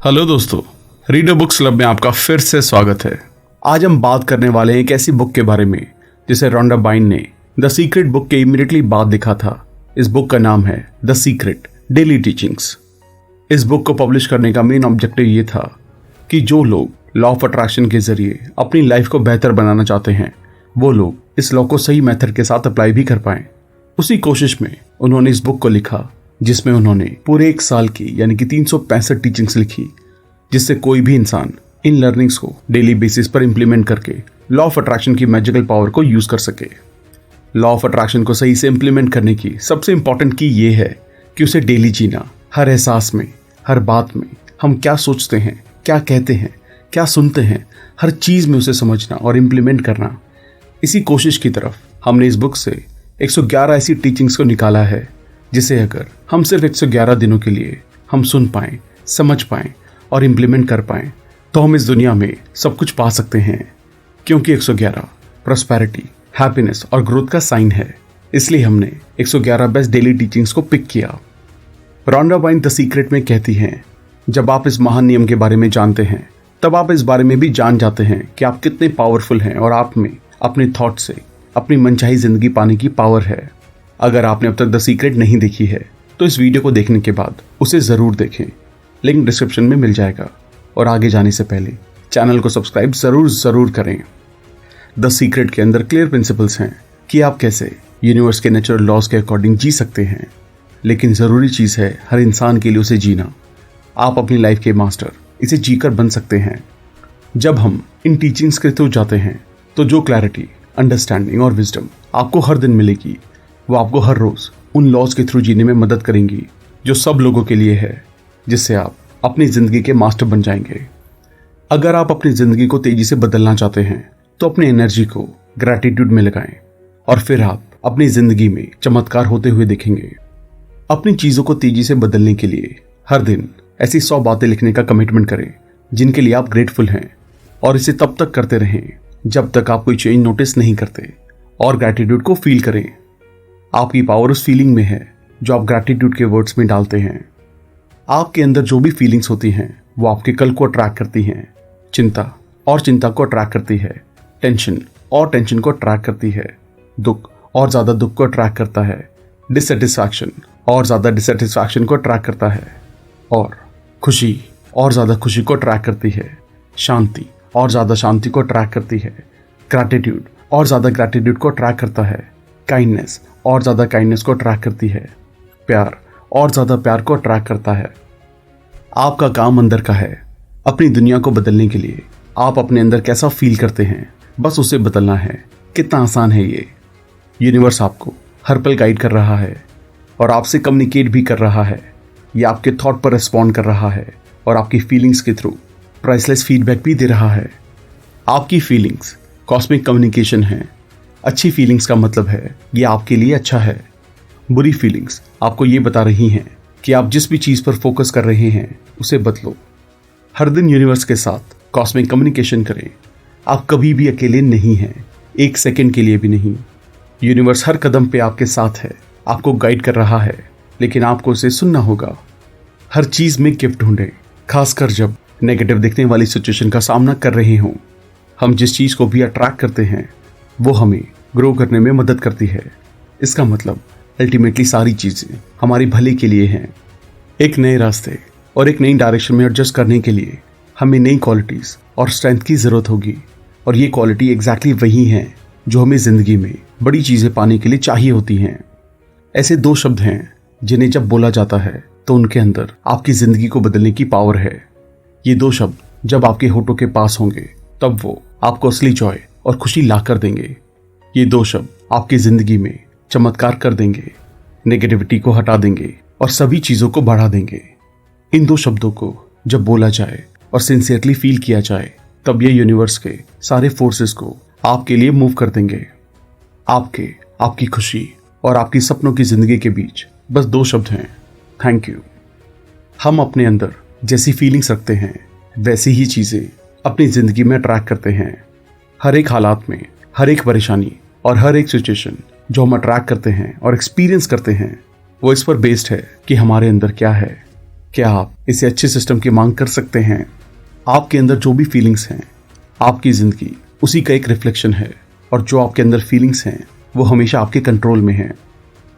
Hello दोस्तों, reader books club में आपका फिर से स्वागत है। आज हम बात करने वाले हैं एक ऐसी बुक के बारे में जिसे रोंडा बाइन ने द सीक्रेट बुक के इमीडिएटली बाद लिखा था। इस बुक का नाम है द सीक्रेट डेली टीचिंग्स। इस बुक को पब्लिश करने का मेन ऑब्जेक्टिव ये था कि जो लोग लॉ ऑफ अट्रैक्शन के जरिए अपनी लाइफ को बेहतर बनाना चाहते हैं वो लोग इस लॉ को सही मेथड के साथ अप्लाई भी कर पाएं। उसी कोशिश में उन्होंने इस बुक को लिखा, जिसमें उन्होंने पूरे एक साल की यानी कि 365 टीचिंग्स लिखी, जिससे कोई भी इंसान इन लर्निंग्स को डेली बेसिस पर इंप्लीमेंट करके लॉ ऑफ अट्रैक्शन की मैजिकल पावर को यूज कर सके। लॉ ऑफ अट्रैक्शन को सही से इंप्लीमेंट करने की सबसे इंपॉर्टेंट की ये है कि उसे डेली जीना, हर एहसास में, हर बात में, हम क्या सोचते हैं, क्या कहते हैं, क्या सुनते हैं, हर चीज में उसे समझना और इंप्लीमेंट करना। इसी कोशिश की तरफ हमने इस बुक से 111 ऐसी टीचिंग्स को निकाला है, जिसे अगर हम सिर्फ 111 दिनों के लिए हम सुन पाएं, समझ पाएं और इंप्लीमेंट कर पाएं तो हम इस दुनिया में सब कुछ पा सकते हैं। क्योंकि 111 प्रॉस्पेरिटी, हैप्पीनेस और ग्रोथ का साइन है, इसलिए हमने 111 बेस्ट डेली टीचिंग्स को पिक किया। रोंडा बाइन द सीक्रेट में कहती हैं, जब आप इस महान नियम के बारे में जानते हैं तब आप इस बारे में भी जान जाते हैं कि आप कितने पावरफुल हैं और आप में अपने थॉट से अपनी मनचाही जिंदगी पाने की पावर है। अगर आपने अब तक द सीक्रेट नहीं देखी है तो इस वीडियो को देखने के बाद उसे ज़रूर देखें, लिंक डिस्क्रिप्शन में मिल जाएगा। और आगे जाने से पहले चैनल को सब्सक्राइब ज़रूर करें। द सीक्रेट के अंदर क्लियर प्रिंसिपल्स हैं कि आप कैसे यूनिवर्स के नेचुरल लॉज के अकॉर्डिंग जी सकते हैं, लेकिन ज़रूरी चीज़ है हर इंसान के लिए उसे जीना। आप अपनी लाइफ के मास्टर इसे जीकर बन सकते हैं। जब हम इन टीचिंग्स के थ्रू जाते हैं तो जो क्लैरिटी, अंडरस्टैंडिंग और विजडम आपको हर दिन मिलेगी वो आपको हर रोज उन लॉज के थ्रू जीने में मदद करेंगी जो सब लोगों के लिए है, जिससे आप अपनी जिंदगी के मास्टर बन जाएंगे। अगर आप अपनी जिंदगी को तेजी से बदलना चाहते हैं तो अपनी एनर्जी को ग्रैटिट्यूड में लगाएं और फिर आप अपनी जिंदगी में चमत्कार होते हुए देखेंगे। अपनी चीजों को तेजी से बदलने के लिए हर दिन ऐसी 100 बातें लिखने का कमिटमेंट करें जिनके लिए आप ग्रेटफुल हैं, और इसे तब तक करते रहें जब तक आप कोई चेंज नोटिस नहीं करते। और ग्रैटिट्यूड को फील करें। आपकी पावर उस फीलिंग में है जो आप ग्रैटिट्यूड के वर्ड्स में डालते हैं। आपके अंदर जो भी फीलिंग्स होती हैं वो आपके कल को अट्रैक्ट करती हैं। चिंता और चिंता को अट्रैक्ट करती है। टेंशन और टेंशन को अट्रैक्ट करती है। दुख और ज़्यादा दुख को अट्रैक्ट करता है। डिससेटिस्फैक्शन और ज़्यादा डिससेटिस्फैक्शन को अट्रैक्ट करता है। और खुशी और ज़्यादा खुशी को अट्रैक्ट करती है। शांति और ज़्यादा शांति को अट्रैक्ट करती है। ग्रैटिट्यूड और ज़्यादा ग्रैटिट्यूड को अट्रैक्ट करता है। काइंडनेस और ज़्यादा काइंडनेस को अट्रैक्ट करती है। प्यार और ज़्यादा प्यार को अट्रैक्ट करता है। आपका काम अंदर का है। अपनी दुनिया को बदलने के लिए आप अपने अंदर कैसा फील करते हैं, बस उसे बदलना है। कितना आसान है ये। यूनिवर्स आपको हर पल गाइड कर रहा है और आपसे कम्युनिकेट भी कर रहा है। ये आपके थॉट पर रिस्पॉन्ड कर रहा है और आपकी फीलिंग्स के थ्रू प्राइसलेस फीडबैक भी दे रहा है। आपकी फीलिंग्स कॉस्मिक कम्युनिकेशन है। अच्छी फीलिंग्स का मतलब है ये आपके लिए अच्छा है। बुरी फीलिंग्स आपको ये बता रही हैं कि आप जिस भी चीज़ पर फोकस कर रहे हैं उसे बदलो। हर दिन यूनिवर्स के साथ कॉस्मिक कम्युनिकेशन करें। आप कभी भी अकेले नहीं हैं, एक सेकंड के लिए भी नहीं। यूनिवर्स हर कदम पे आपके साथ है, आपको गाइड कर रहा है, लेकिन आपको उसे सुनना होगा। हर चीज़ में गिफ्ट ढूंढें, खासकर जब नेगेटिव दिखने वाली सिचुएशन का सामना कर रहे हों। हम जिस चीज़ को भी अट्रैक्ट करते हैं वो हमें ग्रो करने में मदद करती है। इसका मतलब अल्टीमेटली सारी चीज़ें हमारी भले के लिए हैं। एक नए रास्ते और एक नई डायरेक्शन में एडजस्ट करने के लिए हमें नई क्वालिटीज़ और स्ट्रेंथ की ज़रूरत होगी, और ये क्वालिटी एग्जैक्टली वही है जो हमें ज़िंदगी में बड़ी चीज़ें पाने के लिए चाहिए होती हैं। ऐसे 2 शब्द हैं जिन्हें जब बोला जाता है तो उनके अंदर आपकी ज़िंदगी को बदलने की पावर है। ये 2 शब्द जब आपके होठों के पास होंगे तब वो आपको असली जॉय और खुशी ला कर देंगे। ये 2 शब्द आपकी ज़िंदगी में चमत्कार कर देंगे, नेगेटिविटी को हटा देंगे और सभी चीज़ों को बढ़ा देंगे। इन 2 शब्दों को जब बोला जाए और सिंसियरली फील किया जाए तब ये यूनिवर्स के सारे फोर्सेस को आपके लिए मूव कर देंगे। आपकी खुशी और आपकी सपनों की ज़िंदगी के बीच बस 2 शब्द हैं, थैंक यू। हम अपने अंदर जैसी फीलिंग्स रखते हैं वैसी ही चीज़ें अपनी ज़िंदगी में अट्रैक्ट करते हैं। हर एक हालात में, हर एक परेशानी और हर एक सिचुएशन जो हम अट्रैक्ट करते हैं और एक्सपीरियंस करते हैं वो इस पर बेस्ड है कि हमारे अंदर क्या है। क्या आप इसे अच्छे सिस्टम की मांग कर सकते हैं? आपके अंदर जो भी फीलिंग्स हैं, आपकी जिंदगी उसी का एक रिफ्लेक्शन है, और जो आपके अंदर फीलिंग्स हैं वो हमेशा आपके कंट्रोल में हैं।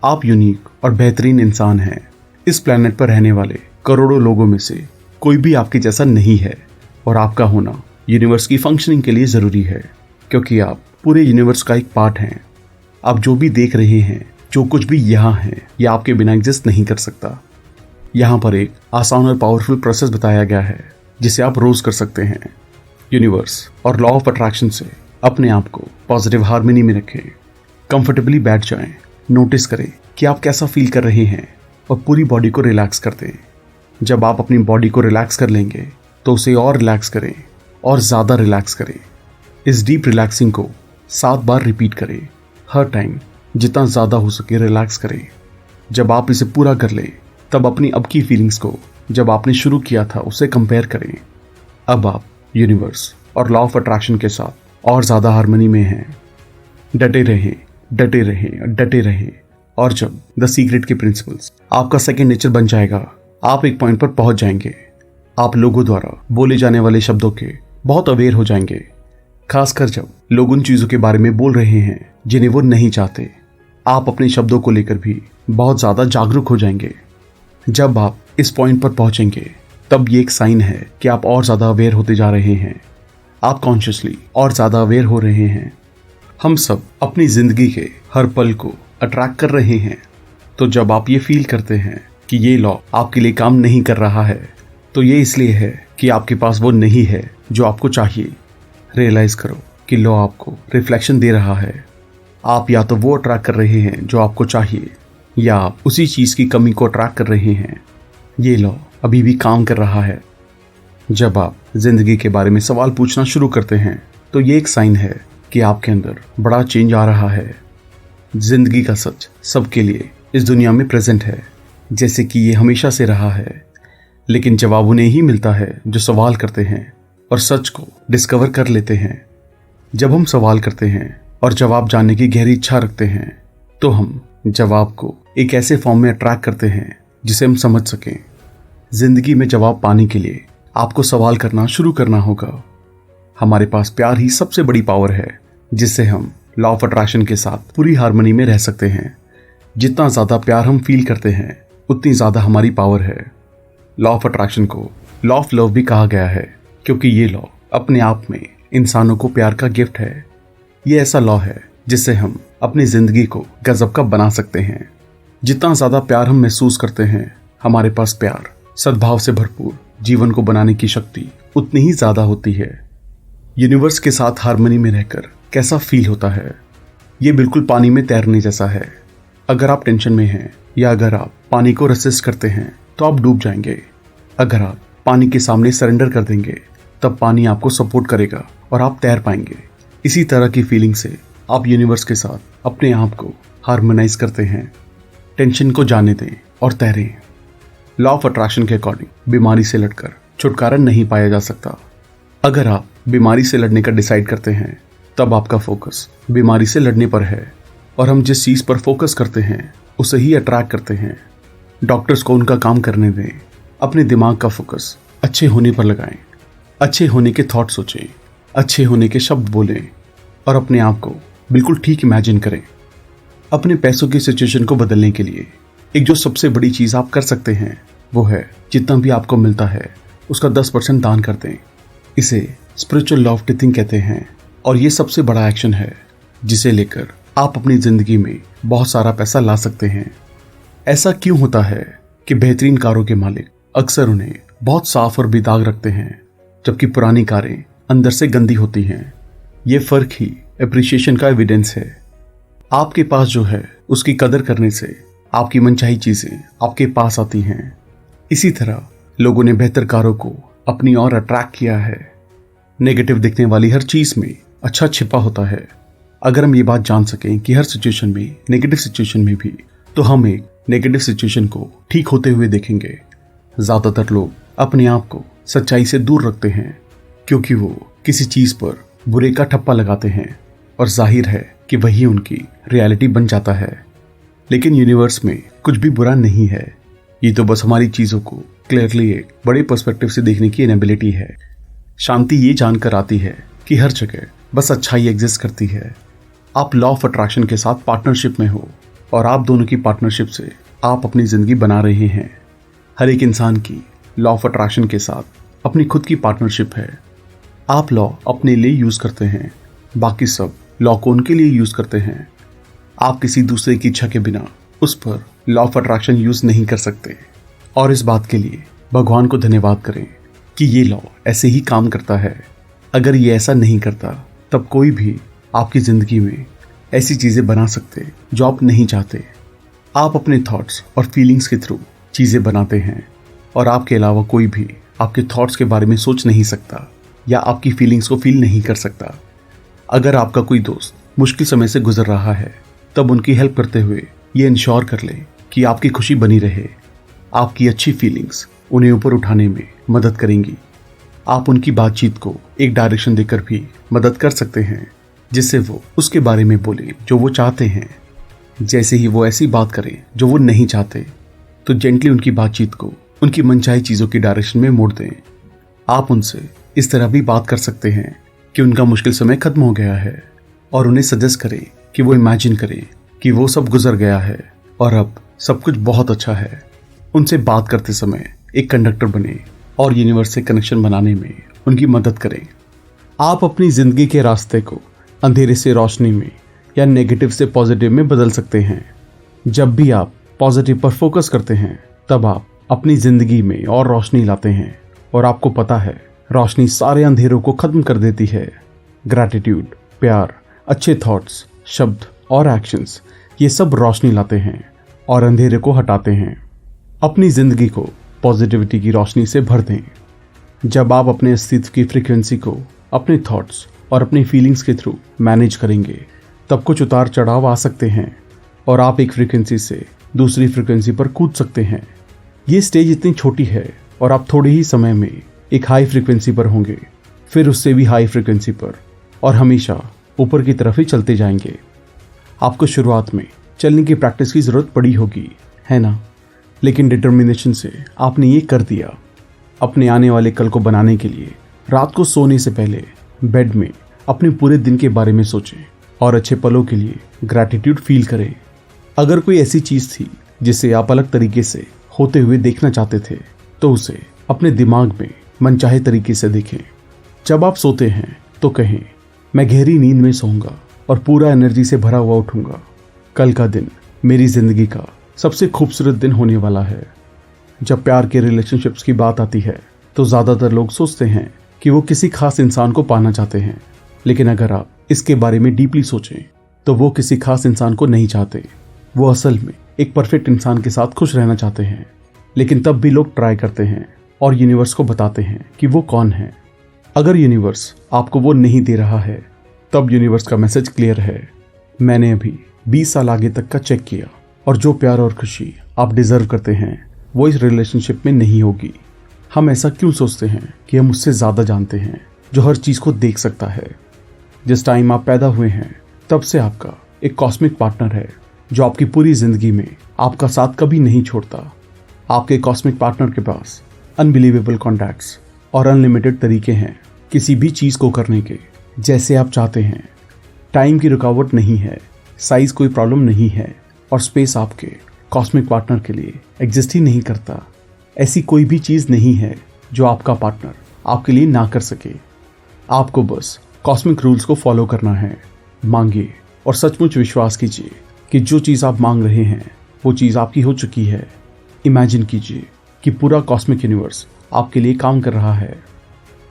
आप यूनिक और बेहतरीन इंसान हैं। इस प्लेनेट पर रहने वाले करोड़ों लोगों में से कोई भी आपके जैसा नहीं है, और आपका होना यूनिवर्स की फंक्शनिंग के लिए ज़रूरी है, क्योंकि आप पूरे यूनिवर्स का एक पार्ट हैं। आप जो भी देख रहे हैं, जो कुछ भी यहाँ है, यह आपके बिना एग्जिस्ट नहीं कर सकता। यहाँ पर एक आसान और पावरफुल प्रोसेस बताया गया है जिसे आप रोज कर सकते हैं। यूनिवर्स और लॉ ऑफ अट्रैक्शन से अपने आप को पॉजिटिव हार्मनी में रखें। कंफर्टेबली बैठ जाएं, नोटिस करें कि आप कैसा फील कर रहे हैं और पूरी बॉडी को रिलैक्स कर दें। जब आप अपनी बॉडी को रिलैक्स कर लेंगे तो उसे और रिलैक्स करें और ज़्यादा रिलैक्स करें। इस डीप रिलैक्सिंग को 7 बार रिपीट करें। हर टाइम जितना ज़्यादा हो सके रिलैक्स करें। जब आप इसे पूरा कर लें तब अपनी अब की फीलिंग्स को जब आपने शुरू किया था उससे कंपेयर करें। अब आप यूनिवर्स और लॉ ऑफ अट्रैक्शन के साथ और ज़्यादा हार्मनी में हैं। डटे रहें, डटे रहें, डटे रहें, और जब द सीक्रेट के प्रिंसिपल्स आपका सेकेंड नेचर बन जाएगा, आप एक पॉइंट पर पहुंच जाएंगे। आप लोगों द्वारा बोले जाने वाले शब्दों के बहुत अवेयर हो जाएंगे, खासकर जब लोग उन चीज़ों के बारे में बोल रहे हैं जिन्हें वो नहीं चाहते। आप अपने शब्दों को लेकर भी बहुत ज़्यादा जागरूक हो जाएंगे। जब आप इस पॉइंट पर पहुंचेंगे तब ये एक साइन है कि आप और ज़्यादा अवेयर होते जा रहे हैं। आप कॉन्शियसली और ज़्यादा अवेयर हो रहे हैं। हम सब अपनी ज़िंदगी के हर पल को अट्रैक्ट कर रहे हैं। तो जब आप ये फील करते हैं कि ये लॉ आपके लिए काम नहीं कर रहा है, तो ये इसलिए है कि आपके पास वो नहीं है जो आपको चाहिए। रियलाइज़ करो कि लॉ आपको रिफ्लेक्शन दे रहा है। आप या तो वो अट्रैक्ट कर रहे हैं जो आपको चाहिए, या आप उसी चीज़ की कमी को अट्रैक्ट कर रहे हैं। ये लॉ अभी भी काम कर रहा है। जब आप जिंदगी के बारे में सवाल पूछना शुरू करते हैं तो ये एक साइन है कि आपके अंदर बड़ा चेंज आ रहा है। जिंदगी का सच सबके लिए इस दुनिया में प्रेजेंट है, जैसे कि ये हमेशा से रहा है। लेकिन जवाब उन्हें ही मिलता है जो सवाल करते हैं और सच को डिस्कवर कर लेते हैं। जब हम सवाल करते हैं और जवाब जानने की गहरी इच्छा रखते हैं, तो हम जवाब को एक ऐसे फॉर्म में अट्रैक्ट करते हैं जिसे हम समझ सकें। जिंदगी में जवाब पाने के लिए आपको सवाल करना शुरू करना होगा। हमारे पास प्यार ही सबसे बड़ी पावर है, जिससे हम लॉ ऑफ अट्रैक्शन के साथ पूरी हार्मनी में रह सकते हैं। जितना ज़्यादा प्यार हम फील करते हैं, उतनी ज़्यादा हमारी पावर है। लॉ ऑफ अट्रैक्शन को लॉ ऑफ लव भी कहा गया है, क्योंकि ये लॉ अपने आप में इंसानों को प्यार का गिफ्ट है। ये ऐसा लॉ है जिससे हम अपनी जिंदगी को गजब का बना सकते हैं। जितना ज़्यादा प्यार हम महसूस करते हैं, हमारे पास प्यार, सद्भाव से भरपूर जीवन को बनाने की शक्ति उतनी ही ज़्यादा होती है। यूनिवर्स के साथ हार्मनी में रहकर कैसा फील होता है? ये बिल्कुल पानी में तैरने जैसा है। अगर आप टेंशन में हैं या अगर आप पानी को रेसिस्ट करते हैं तो आप डूब जाएंगे। अगर आप पानी के सामने सरेंडर कर देंगे तब पानी आपको सपोर्ट करेगा और आप तैर पाएंगे। इसी तरह की फीलिंग से आप यूनिवर्स के साथ अपने आप को हार्मोनाइज करते हैं। टेंशन को जाने दें और तैरें। लॉ ऑफ अट्रैक्शन के अकॉर्डिंग बीमारी से लड़कर छुटकारा नहीं पाया जा सकता। अगर आप बीमारी से लड़ने का डिसाइड करते हैं तब आपका फोकस बीमारी से लड़ने पर है, और हम जिस चीज़ पर फोकस करते हैं उसे ही अट्रैक्ट करते हैं। डॉक्टर्स को उनका काम करने दें। अपने दिमाग का फोकस अच्छे होने पर लगाएं। अच्छे होने के थॉट सोचें, अच्छे होने के शब्द बोलें और अपने आप को बिल्कुल ठीक इमेजिन करें। अपने पैसों की सिचुएशन को बदलने के लिए एक जो सबसे बड़ी चीज़ आप कर सकते हैं वो है जितना भी आपको मिलता है उसका 10% दान कर दें। इसे स्पिरिचुअल लॉ ऑफ टिथिंग कहते हैं, और ये सबसे बड़ा एक्शन है जिसे लेकर आप अपनी ज़िंदगी में बहुत सारा पैसा ला सकते हैं। ऐसा क्यों होता है कि बेहतरीन कारों के मालिक अक्सर उन्हें बहुत साफ और बेदाग रखते हैं, जबकि पुरानी कारें अंदर से गंदी होती हैं? ये फ़र्क ही एप्रिशिएशन का एविडेंस है। आपके पास जो है उसकी कदर करने से आपकी मनचाही चीज़ें आपके पास आती हैं। इसी तरह लोगों ने बेहतर कारों को अपनी ओर अट्रैक्ट किया है। नेगेटिव दिखने वाली हर चीज़ में अच्छा छिपा होता है। अगर हम ये बात जान सकें कि हर सिचुएशन में, नेगेटिव सिचुएशन में भी, तो हम एक नेगेटिव सिचुएशन को ठीक होते हुए देखेंगे। ज़्यादातर लोग अपने आप को सच्चाई से दूर रखते हैं क्योंकि वो किसी चीज़ पर बुरे का ठप्पा लगाते हैं, और जाहिर है कि वही उनकी रियलिटी बन जाता है। लेकिन यूनिवर्स में कुछ भी बुरा नहीं है। ये तो बस हमारी चीज़ों को क्लियरली एक बड़े पर्सपेक्टिव से देखने की इनेबिलिटी है। शांति ये जानकर आती है कि हर जगह बस अच्छाई एग्जिस्ट करती है। आप लॉ ऑफ अट्रैक्शन के साथ पार्टनरशिप में हो और आप दोनों की पार्टनरशिप से आप अपनी ज़िंदगी बना रहे हैं। हर एक इंसान की लॉ ऑफ अट्रैक्शन के साथ अपनी खुद की पार्टनरशिप है। आप लॉ अपने लिए यूज़ करते हैं, बाकी सब लॉ को उनके लिए यूज़ करते हैं। आप किसी दूसरे की इच्छा के बिना उस पर लॉ ऑफ अट्रैक्शन यूज़ नहीं कर सकते। और इस बात के लिए भगवान को धन्यवाद करें कि ये लॉ ऐसे ही काम करता है। अगर ये ऐसा नहीं करता तब कोई भी आपकी ज़िंदगी में ऐसी चीज़ें बना सकते जो आप नहीं चाहते। आप अपने थॉट्स और फीलिंग्स के थ्रू चीज़ें बनाते हैं और आपके अलावा कोई भी आपके थॉट्स के बारे में सोच नहीं सकता या आपकी फीलिंग्स को फील नहीं कर सकता। अगर आपका कोई दोस्त मुश्किल समय से गुजर रहा है तब उनकी हेल्प करते हुए ये इंश्योर कर लें कि आपकी खुशी बनी रहे। आपकी अच्छी फीलिंग्स उन्हें ऊपर उठाने में मदद करेंगी। आप उनकी बातचीत को एक डायरेक्शन देकर भी मदद कर सकते हैं जिससे वो उसके बारे में बोले जो वो चाहते हैं। जैसे ही वो ऐसी बात करें जो वो नहीं चाहते तो जेंटली उनकी बातचीत को उनकी मनचाही चीज़ों की डायरेक्शन में मोड़ दें। आप उनसे इस तरह भी बात कर सकते हैं कि उनका मुश्किल समय खत्म हो गया है और उन्हें सजेस्ट करें कि वो इमेजिन करें कि वो सब गुजर गया है और अब सब कुछ बहुत अच्छा है। उनसे बात करते समय एक कंडक्टर बने और यूनिवर्स से कनेक्शन बनाने में उनकी मदद करें। आप अपनी ज़िंदगी के रास्ते को अंधेरे से रोशनी में या नेगेटिव से पॉजिटिव में बदल सकते हैं। जब भी आप पॉजिटिव पर फोकस करते हैं तब आप अपनी ज़िंदगी में और रोशनी लाते हैं और आपको पता है रोशनी सारे अंधेरों को ख़त्म कर देती है। ग्रैटिट्यूड, प्यार, अच्छे थॉट्स, शब्द और एक्शंस ये सब रोशनी लाते हैं और अंधेरे को हटाते हैं। अपनी ज़िंदगी को पॉजिटिविटी की रोशनी से भर दें। जब आप अपने अस्तित्व की फ्रीक्वेंसी को अपने थॉट्स और अपनी फीलिंग्स के थ्रू मैनेज करेंगे तब कुछ उतार चढ़ाव आ सकते हैं और आप एक फ्रीक्वेंसी से दूसरी फ्रीक्वेंसी पर कूद सकते हैं। ये स्टेज इतनी छोटी है और आप थोड़े ही समय में एक हाई फ्रीक्वेंसी पर होंगे, फिर उससे भी हाई फ्रीक्वेंसी पर और हमेशा ऊपर की तरफ ही चलते जाएंगे। आपको शुरुआत में चलने की प्रैक्टिस की ज़रूरत पड़ी होगी, है ना? लेकिन डिटर्मिनेशन से आपने ये कर दिया। अपने आने वाले कल को बनाने के लिए रात को सोने से पहले बेड में अपने पूरे दिन के बारे में सोचें और अच्छे पलों के लिए ग्रैटिट्यूड फील करें। अगर कोई ऐसी चीज़ थी जिसे आप अलग तरीके से होते हुए देखना चाहते थे तो उसे अपने दिमाग में मनचाहे तरीके से देखें। जब आप सोते हैं तो कहें, मैं गहरी नींद में सोऊंगा और पूरा एनर्जी से भरा हुआ उठूंगा। कल का दिन मेरी ज़िंदगी का सबसे खूबसूरत दिन होने वाला है। जब प्यार के रिलेशनशिप्स की बात आती है तो ज़्यादातर लोग सोचते हैं कि वो किसी खास इंसान को पाना चाहते हैं, लेकिन अगर आप इसके बारे में डीपली सोचें तो वो किसी खास इंसान को नहीं चाहते। वो असल में एक परफेक्ट इंसान के साथ खुश रहना चाहते हैं, लेकिन तब भी लोग ट्राई करते हैं और यूनिवर्स को बताते हैं कि वो कौन है। अगर यूनिवर्स आपको वो नहीं दे रहा है तब यूनिवर्स का मैसेज क्लियर है। मैंने अभी 20 साल आगे तक का चेक किया और जो प्यार और खुशी आप डिजर्व करते हैं वो इस रिलेशनशिप में नहीं होगी। हम ऐसा क्यों सोचते हैं कि हम उससे ज़्यादा जानते हैं जो हर चीज़ को देख सकता है। जिस टाइम आप पैदा हुए हैं तब से आपका एक कॉस्मिक पार्टनर है जो आपकी पूरी ज़िंदगी में आपका साथ कभी नहीं छोड़ता। आपके कॉस्मिक पार्टनर के पास अनबिलीवेबल कॉन्टैक्ट्स और अनलिमिटेड तरीके हैं किसी भी चीज़ को करने के जैसे आप चाहते हैं। टाइम की रुकावट नहीं है, साइज़ कोई प्रॉब्लम नहीं है और स्पेस आपके कॉस्मिक पार्टनर के लिए एग्जिस्ट ही नहीं करता। ऐसी कोई भी चीज़ नहीं है जो आपका पार्टनर आपके लिए ना कर सके। आपको बस कॉस्मिक रूल्स को फॉलो करना है। मांगिए और सचमुच विश्वास कीजिए कि जो चीज़ आप मांग रहे हैं वो चीज़ आपकी हो चुकी है। इमेजिन कीजिए कि पूरा कॉस्मिक यूनिवर्स आपके लिए काम कर रहा है।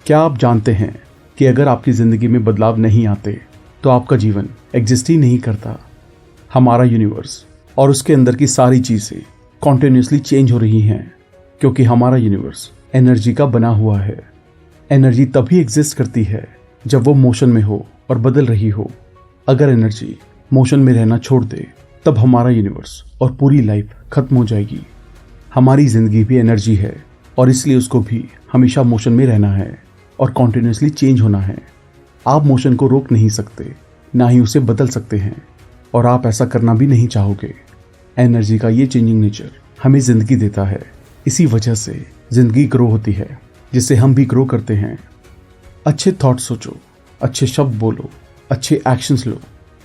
क्या आप जानते हैं कि अगर आपकी ज़िंदगी में बदलाव नहीं आते तो आपका जीवन एग्जिस्ट ही नहीं करता। हमारा यूनिवर्स और उसके अंदर की सारी चीज़ें कॉन्टिन्यूसली चेंज हो रही हैं क्योंकि हमारा यूनिवर्स एनर्जी का बना हुआ है। एनर्जी तभी एग्जिस्ट करती है जब वो मोशन में हो और बदल रही हो। अगर एनर्जी मोशन में रहना छोड़ दे तब हमारा यूनिवर्स और पूरी लाइफ खत्म हो जाएगी। हमारी ज़िंदगी भी एनर्जी है और इसलिए उसको भी हमेशा मोशन में रहना है और कॉन्टिन्यूसली चेंज होना है। आप मोशन को रोक नहीं सकते, ना ही उसे बदल सकते हैं और आप ऐसा करना भी नहीं चाहोगे। एनर्जी का ये चेंजिंग नेचर हमें ज़िंदगी देता है। इसी वजह से जिंदगी ग्रो होती है, जिससे हम भी ग्रो करते हैं। अच्छे थॉट सोचो, अच्छे शब्द बोलो, अच्छे एक्शंस लो।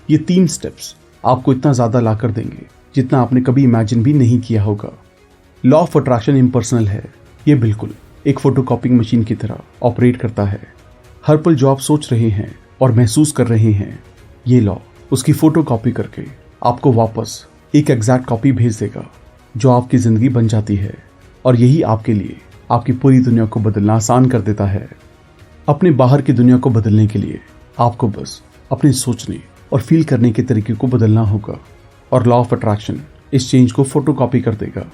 ये 3 स्टेप्स आपको इतना ज़्यादा ला कर देंगे जितना आपने कभी इमेजिन भी नहीं किया होगा। लॉ ऑफ अट्रैक्शन इम्पर्सनल है। ये बिल्कुल एक फोटोकॉपिंग मशीन की तरह ऑपरेट करता है। हर पल जो आप सोच रहे हैं और महसूस कर रहे हैं, ये लॉ उसकी फोटोकॉपी करके आपको वापस एक एग्जैक्ट कॉपी भेज देगा, जो आपकी ज़िंदगी बन जाती है। और यही आपके लिए आपकी पूरी दुनिया को बदलना आसान कर देता है। अपने बाहर की दुनिया को बदलने के लिए आपको बस अपने सोचने और फील करने के तरीके को बदलना होगा, और लॉ ऑफ अट्रैक्शन इस चेंज को फोटोकॉपी कर देगा।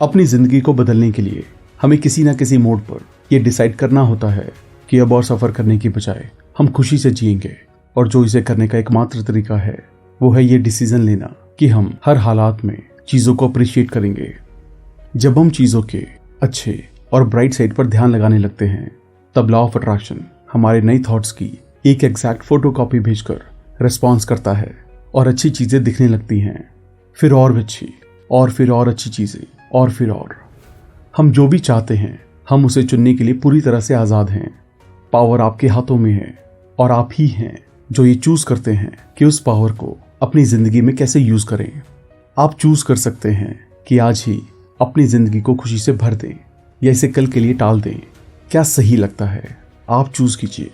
अपनी ज़िंदगी को बदलने के लिए हमें किसी न किसी मोड पर यह डिसाइड करना होता है कि अब और सफ़र करने की बजाय हम खुशी से जिएंगे। और जो इसे करने का एकमात्र तरीका है वो है ये डिसीजन लेना कि हम हर हालात में चीज़ों को अप्रिशिएट करेंगे। जब हम चीज़ों के अच्छे और ब्राइट साइड पर ध्यान लगाने लगते हैं, तब लॉ ऑफ अट्रैक्शन हमारे नई थॉट्स की एक एग्जैक्ट फोटोकॉपी भेजकर रिस्पॉन्स करता है और अच्छी चीज़ें दिखने लगती हैं। फिर और भी अच्छी, और फिर और अच्छी चीज़ें, और फिर और। हम जो भी चाहते हैं हम उसे चुनने के लिए पूरी तरह से आज़ाद हैं। पावर आपके हाथों में है, और आप ही हैं जो ये चूज़ करते हैं कि उस पावर को अपनी ज़िंदगी में कैसे यूज़ करें। आप चूज़ कर सकते हैं कि आज ही अपनी ज़िंदगी को खुशी से भर दें या इसे कल के लिए टाल दें। क्या सही लगता है, आप चूज़ कीजिए।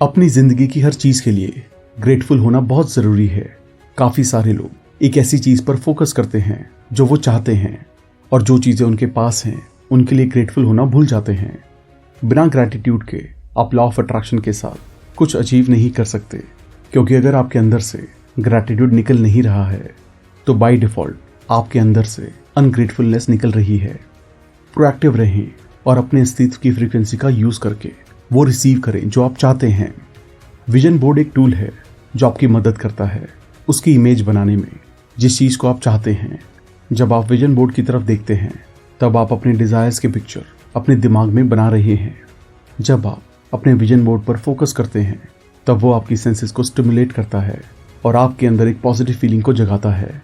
अपनी ज़िंदगी की हर चीज़ के लिए ग्रेटफुल होना बहुत ज़रूरी है। काफ़ी सारे लोग एक ऐसी चीज़ पर फोकस करते हैं जो वो चाहते हैं, और जो चीज़ें उनके पास हैं उनके लिए ग्रेटफुल होना भूल जाते हैं। बिना ग्रैटिट्यूड के आप लॉ ऑफ अट्रैक्शन के साथ कुछ अचीव नहीं कर सकते, क्योंकि अगर आपके अंदर से ग्रैटिट्यूड निकल नहीं रहा है तो बाय डिफ़ॉल्ट आपके अंदर से अनग्रेटफुलनेस निकल रही है। प्रोएक्टिव रहें और अपने अस्तित्व की फ्रीक्वेंसी का यूज़ करके वो रिसीव करें जो आप चाहते हैं। विजन बोर्ड एक टूल है जो आपकी मदद करता है उसकी इमेज बनाने में, जिस चीज़ को आप चाहते हैं। जब आप विजन बोर्ड की तरफ देखते हैं तब आप अपने डिज़ायर्स के पिक्चर अपने दिमाग में बना रहे हैं। जब आप अपने विजन बोर्ड पर फोकस करते हैं तब वो आपकी सेंसेस को स्टिमुलेट करता है और आपके अंदर एक पॉजिटिव फीलिंग को जगाता है।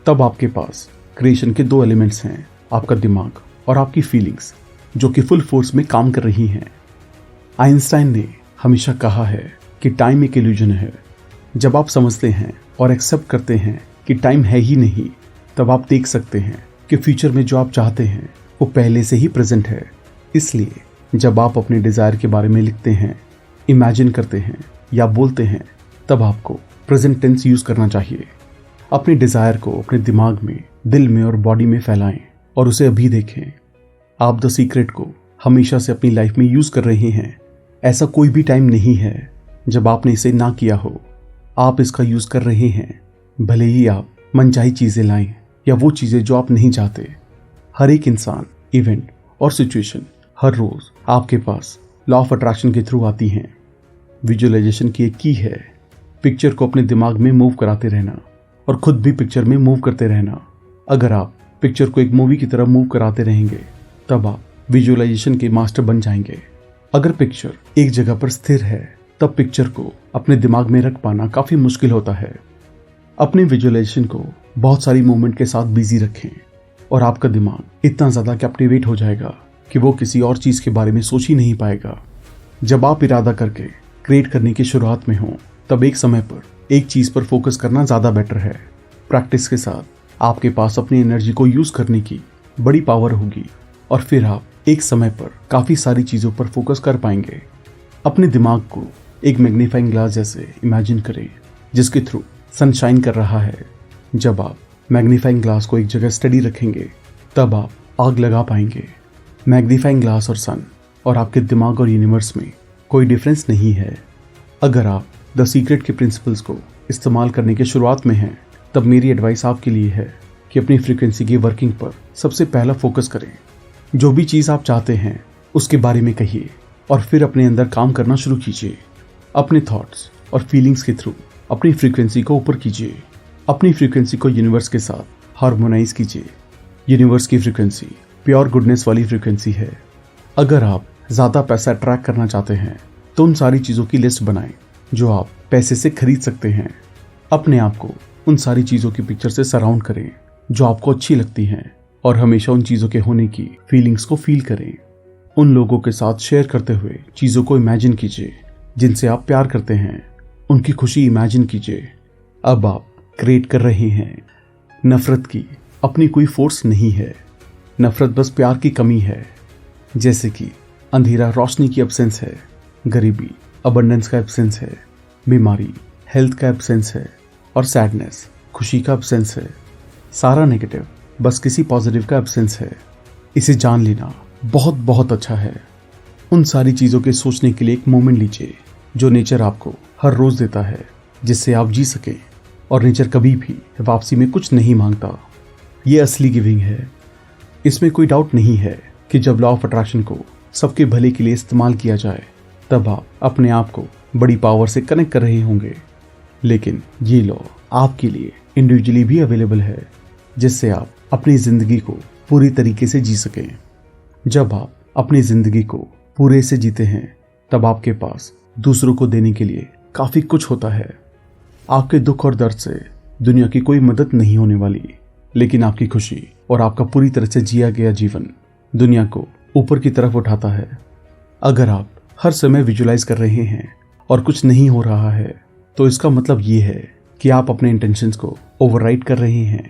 तब आपके पास क्रिएशन के 2 एलिमेंट्स हैं, आपका दिमाग और आपकी फीलिंग्स, जो कि फुल फोर्स में काम कर रही हैं। आइंस्टाइन ने हमेशा कहा है कि टाइम एक इल्यूजन है। जब आप समझते हैं और एक्सेप्ट करते हैं कि टाइम है ही नहीं, तब आप देख सकते हैं कि फ्यूचर में जो आप चाहते हैं वो पहले से ही प्रेजेंट है। इसलिए जब आप अपने डिज़ायर के बारे में लिखते हैं, इमेजिन करते हैं या बोलते हैं, तब आपको प्रेजेंट टेंस यूज़ करना चाहिए। अपने डिज़ायर को अपने दिमाग में, दिल में और बॉडी में फैलाएं और उसे अभी देखें। आप द सीक्रेट को हमेशा से अपनी लाइफ में यूज़ कर रहे हैं। ऐसा कोई भी टाइम नहीं है जब आपने इसे ना किया हो। आप इसका यूज़ कर रहे हैं, भले ही आप मनचाही चीज़ें लाएं या वो चीज़ें जो आप नहीं चाहते। हर एक इंसान, इवेंट और सिचुएशन हर रोज़ आपके पास लॉ ऑफ अट्रैक्शन के थ्रू आती हैं। विजुअलाइजेशन की एक की है पिक्चर को अपने दिमाग में मूव कराते रहना और खुद भी पिक्चर में मूव करते रहना। अगर आप पिक्चर को एक मूवी की तरह मूव कराते रहेंगे तब आप विजुअलाइजेशन के मास्टर बन जाएंगे। अगर पिक्चर एक जगह पर स्थिर है तब पिक्चर को अपने दिमाग में रख पाना काफ़ी मुश्किल होता है। अपने विजुअलाइजेशन को बहुत सारी मूवमेंट के साथ बिजी रखें और आपका दिमाग इतना ज़्यादा कैप्टिवेट हो जाएगा कि वो किसी और चीज़ के बारे में सोच ही नहीं पाएगा। जब आप इरादा करके क्रिएट करने की शुरुआत में हों तब एक समय पर एक चीज़ पर फोकस करना ज़्यादा बेटर है। प्रैक्टिस के साथ आपके पास अपनी एनर्जी को यूज़ करने की बड़ी पावर होगी और फिर आप एक समय पर काफ़ी सारी चीज़ों पर फोकस कर पाएंगे। अपने दिमाग को एक मैग्नीफाइंग ग्लास जैसे इमेजिन करें जिसके थ्रू सनशाइन कर रहा है। जब आप मैग्नीफाइंग ग्लास को एक जगह स्टडी रखेंगे तब आप आग लगा पाएंगे। मैग्नीफाइंग ग्लास और सन और आपके दिमाग और यूनिवर्स में कोई डिफरेंस नहीं है। अगर आप द सीक्रेट के प्रिंसिपल्स को इस्तेमाल करने के शुरुआत में हैं तब मेरी एडवाइस आपके लिए है कि अपनी फ्रीक्वेंसी की वर्किंग पर सबसे पहला फोकस करें। जो भी चीज़ आप चाहते हैं उसके बारे में कहिए और फिर अपने अंदर काम करना शुरू कीजिए। अपने थॉट्स और फीलिंग्स के थ्रू अपनी फ्रीक्वेंसी को ऊपर कीजिए। अपनी फ्रीक्वेंसी को यूनिवर्स के साथ हार्मोनाइज कीजिए। यूनिवर्स की फ्रीक्वेंसी प्योर गुडनेस वाली फ्रीक्वेंसी है। अगर आप ज़्यादा पैसा अट्रैक्ट करना चाहते हैं तो उन सारी चीज़ों की लिस्ट बनाएं जो आप पैसे से खरीद सकते हैं। अपने आप को उन सारी चीज़ों की पिक्चर से सराउंड करें जो आपको अच्छी लगती हैं और हमेशा उन चीज़ों के होने की फीलिंग्स को फील करें। उन लोगों के साथ शेयर करते हुए चीज़ों को इमेजिन कीजिए जिनसे आप प्यार करते हैं। उनकी खुशी इमेजिन कीजिए। अब आप क्रिएट कर रहे हैं। नफरत की अपनी कोई फोर्स नहीं है। नफरत बस प्यार की कमी है। जैसे कि अंधेरा रोशनी की एब्सेंस है, गरीबी अबंडेंस का एब्सेंस है, बीमारी हेल्थ का एब्सेंस है और सैडनेस खुशी का एब्सेंस है। सारा नेगेटिव बस किसी पॉजिटिव का एब्सेंस है। इसे जान लेना बहुत बहुत अच्छा है। उन सारी चीज़ों के सोचने के लिए एक मोमेंट लीजिए जो नेचर आपको हर रोज़ देता है, जिससे आप जी सकें। और नेचर कभी भी वापसी में कुछ नहीं मांगता। ये असली गिविंग है। इसमें कोई डाउट नहीं है कि जब लॉ ऑफ अट्रैक्शन को सबके भले के लिए इस्तेमाल किया जाए तब आप अपने आप को बड़ी पावर से कनेक्ट कर रहे होंगे। लेकिन ये लॉ आपके लिए इंडिविजुअली भी अवेलेबल है, जिससे आप अपनी ज़िंदगी को पूरी तरीके से जी सकें। जब आप अपनी ज़िंदगी को पूरे से जीते हैं तब आपके पास दूसरों को देने के लिए काफ़ी कुछ होता है। आपके दुख और दर्द से दुनिया की कोई मदद नहीं होने वाली, लेकिन आपकी खुशी और आपका पूरी तरह से जिया गया जीवन दुनिया को ऊपर की तरफ उठाता है। अगर आप हर समय विजुलाइज कर रहे हैं और कुछ नहीं हो रहा है तो इसका मतलब ये है कि आप अपने इंटेंशंस को ओवरराइड कर रहे हैं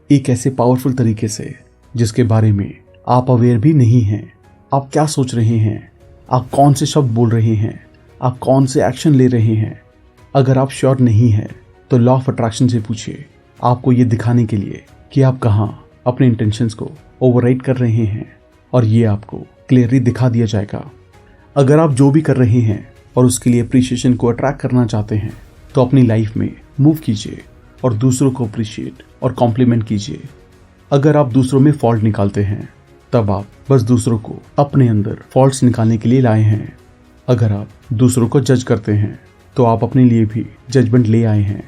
एक ऐसे पावरफुल तरीके से जिसके बारे में आप अवेयर भी नहीं हैं। आप क्या सोच रहे हैं, आप कौन से शब्द बोल रहे हैं, आप कौन से एक्शन ले रहे हैं। अगर आप श्योर नहीं हैं तो लॉ ऑफ अट्रैक्शन से पूछिए, आपको ये दिखाने के लिए कि आप कहाँ अपने इंटेंशंस को ओवरराइड कर रहे हैं, और ये आपको क्लियरली दिखा दिया जाएगा। अगर आप जो भी कर रहे हैं और उसके लिए अप्रिशिएशन को अट्रैक्ट करना चाहते हैं तो अपनी लाइफ में मूव कीजिए और दूसरों को अप्रिशिएट और कॉम्प्लीमेंट कीजिए। अगर आप दूसरों में फॉल्ट निकालते हैं तब आप बस दूसरों को अपने अंदर फॉल्ट्स निकालने के लिए लाए हैं। अगर आप दूसरों को जज करते हैं तो आप अपने लिए भी जजमेंट ले आए हैं।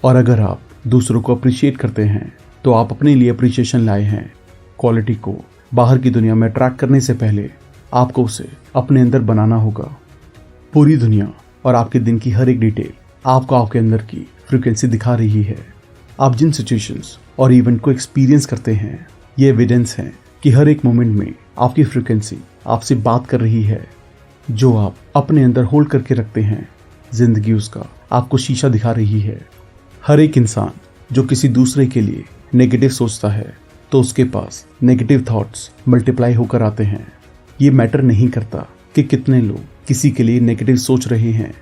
और अगर आप दूसरों को अप्रिशिएट करते हैं तो आप अपने लिए अप्रिशिएशन लाए हैं। क्वालिटी को बाहर की दुनिया में अट्रैक्ट करने से पहले आपको उसे अपने अंदर बनाना होगा। पूरी दुनिया और आपके दिन की हर एक डिटेल आपको आपके अंदर की फ्रीक्वेंसी दिखा रही है। आप जिन सिचुएशंस और इवेंट को एक्सपीरियंस करते हैं, ये एविडेंस है कि हर एक मोमेंट में आपकी फ्रीक्वेंसी आपसे बात कर रही है। जो आप अपने अंदर होल्ड करके रखते हैं, जिंदगी उसका आपको शीशा दिखा रही है। हर एक इंसान जो किसी दूसरे के लिए नेगेटिव सोचता है तो उसके पास नेगेटिव थॉट्स मल्टीप्लाई होकर आते हैं। ये मैटर नहीं करता कि कितने लोग किसी के लिए नेगेटिव सोच रहे हैं।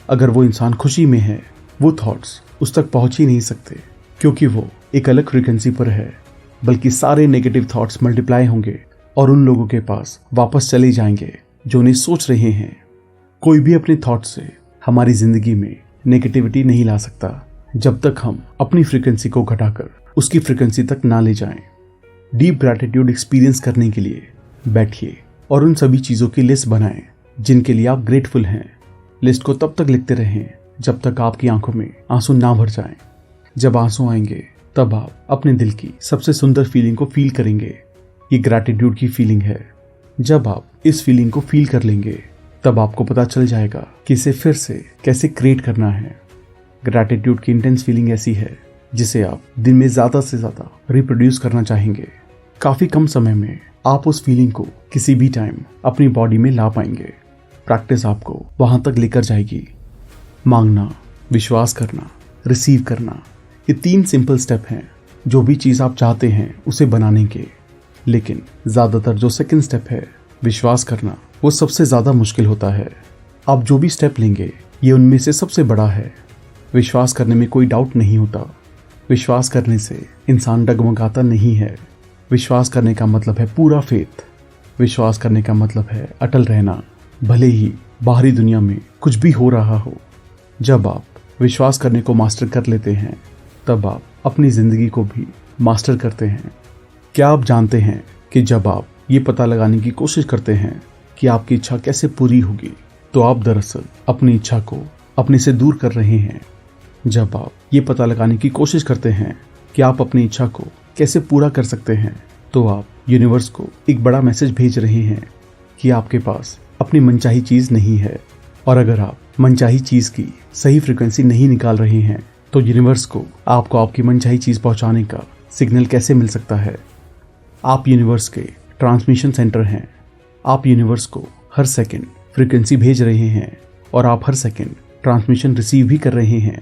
अगर वो इंसान खुशी में है, वो थॉट्स उस तक पहुंच ही नहीं सकते, क्योंकि वो एक अलग फ्रीक्वेंसी पर है। बल्कि सारे नेगेटिव थॉट्स मल्टीप्लाई होंगे और उन लोगों के पास वापस चले जाएंगे जो उन्हें सोच रहे हैं। कोई भी अपने थॉट से हमारी जिंदगी में नेगेटिविटी नहीं ला सकता जब तक हम अपनी फ्रीक्वेंसी को घटाकर उसकी फ्रीक्वेंसी तक ना ले जाएं। डीप ग्रैटिट्यूड एक्सपीरियंस करने के लिए बैठिए और उन सभी चीज़ों की लिस्ट बनाएं जिनके लिए आप ग्रेटफुल हैं। लिस्ट को तब तक लिखते रहें जब तक आपकी आंखों में आंसू ना भर जाएं। जब आंसू आएंगे तब आप अपने दिल की सबसे सुंदर फीलिंग को फील करेंगे। ये ग्रैटिट्यूड की फीलिंग है। जब आप इस फीलिंग को फील कर लेंगे तब आपको पता चल जाएगा कि इसे फिर से कैसे क्रिएट करना है। ग्रैटिट्यूड की इंटेंस फीलिंग ऐसी है जिसे आप दिन में ज़्यादा से ज़्यादा रिप्रोड्यूस करना चाहेंगे। काफ़ी कम समय में आप उस फीलिंग को किसी भी टाइम अपनी बॉडी में ला पाएंगे। प्रैक्टिस आपको वहाँ तक लेकर जाएगी। मांगना, विश्वास करना, रिसीव करना, ये 3 सिंपल स्टेप हैं जो भी चीज़ आप चाहते हैं उसे बनाने के। लेकिन ज़्यादातर जो सेकंड स्टेप है, विश्वास करना, वो सबसे ज़्यादा मुश्किल होता है। आप जो भी स्टेप लेंगे ये उनमें से सबसे बड़ा है। विश्वास करने में कोई डाउट नहीं होता। विश्वास करने से इंसान डगमगाता नहीं है। विश्वास करने का मतलब है पूरा फेथ। विश्वास करने का मतलब है अटल रहना, भले ही बाहरी दुनिया में कुछ भी हो रहा हो। जब आप विश्वास करने को मास्टर कर लेते हैं तब आप अपनी ज़िंदगी को भी मास्टर करते हैं। क्या आप जानते हैं कि जब आप ये पता लगाने की कोशिश करते हैं कि आपकी इच्छा कैसे पूरी होगी तो आप दरअसल अपनी इच्छा को अपने से दूर कर रहे हैं। जब आप ये पता लगाने की कोशिश करते हैं कि आप अपनी इच्छा को कैसे पूरा कर सकते हैं तो आप यूनिवर्स को एक बड़ा मैसेज भेज रहे हैं कि आपके पास अपनी मनचाही चीज़ नहीं है। और अगर आप मनचाही चीज़ की सही फ्रीक्वेंसी नहीं निकाल रहे हैं तो यूनिवर्स को आपको आपकी मनचाही चीज़ पहुंचाने का सिग्नल कैसे मिल सकता है। आप यूनिवर्स के ट्रांसमिशन सेंटर हैं। आप यूनिवर्स को हर सेकंड फ्रीक्वेंसी भेज रहे हैं और आप हर सेकंड ट्रांसमिशन रिसीव भी कर रहे हैं।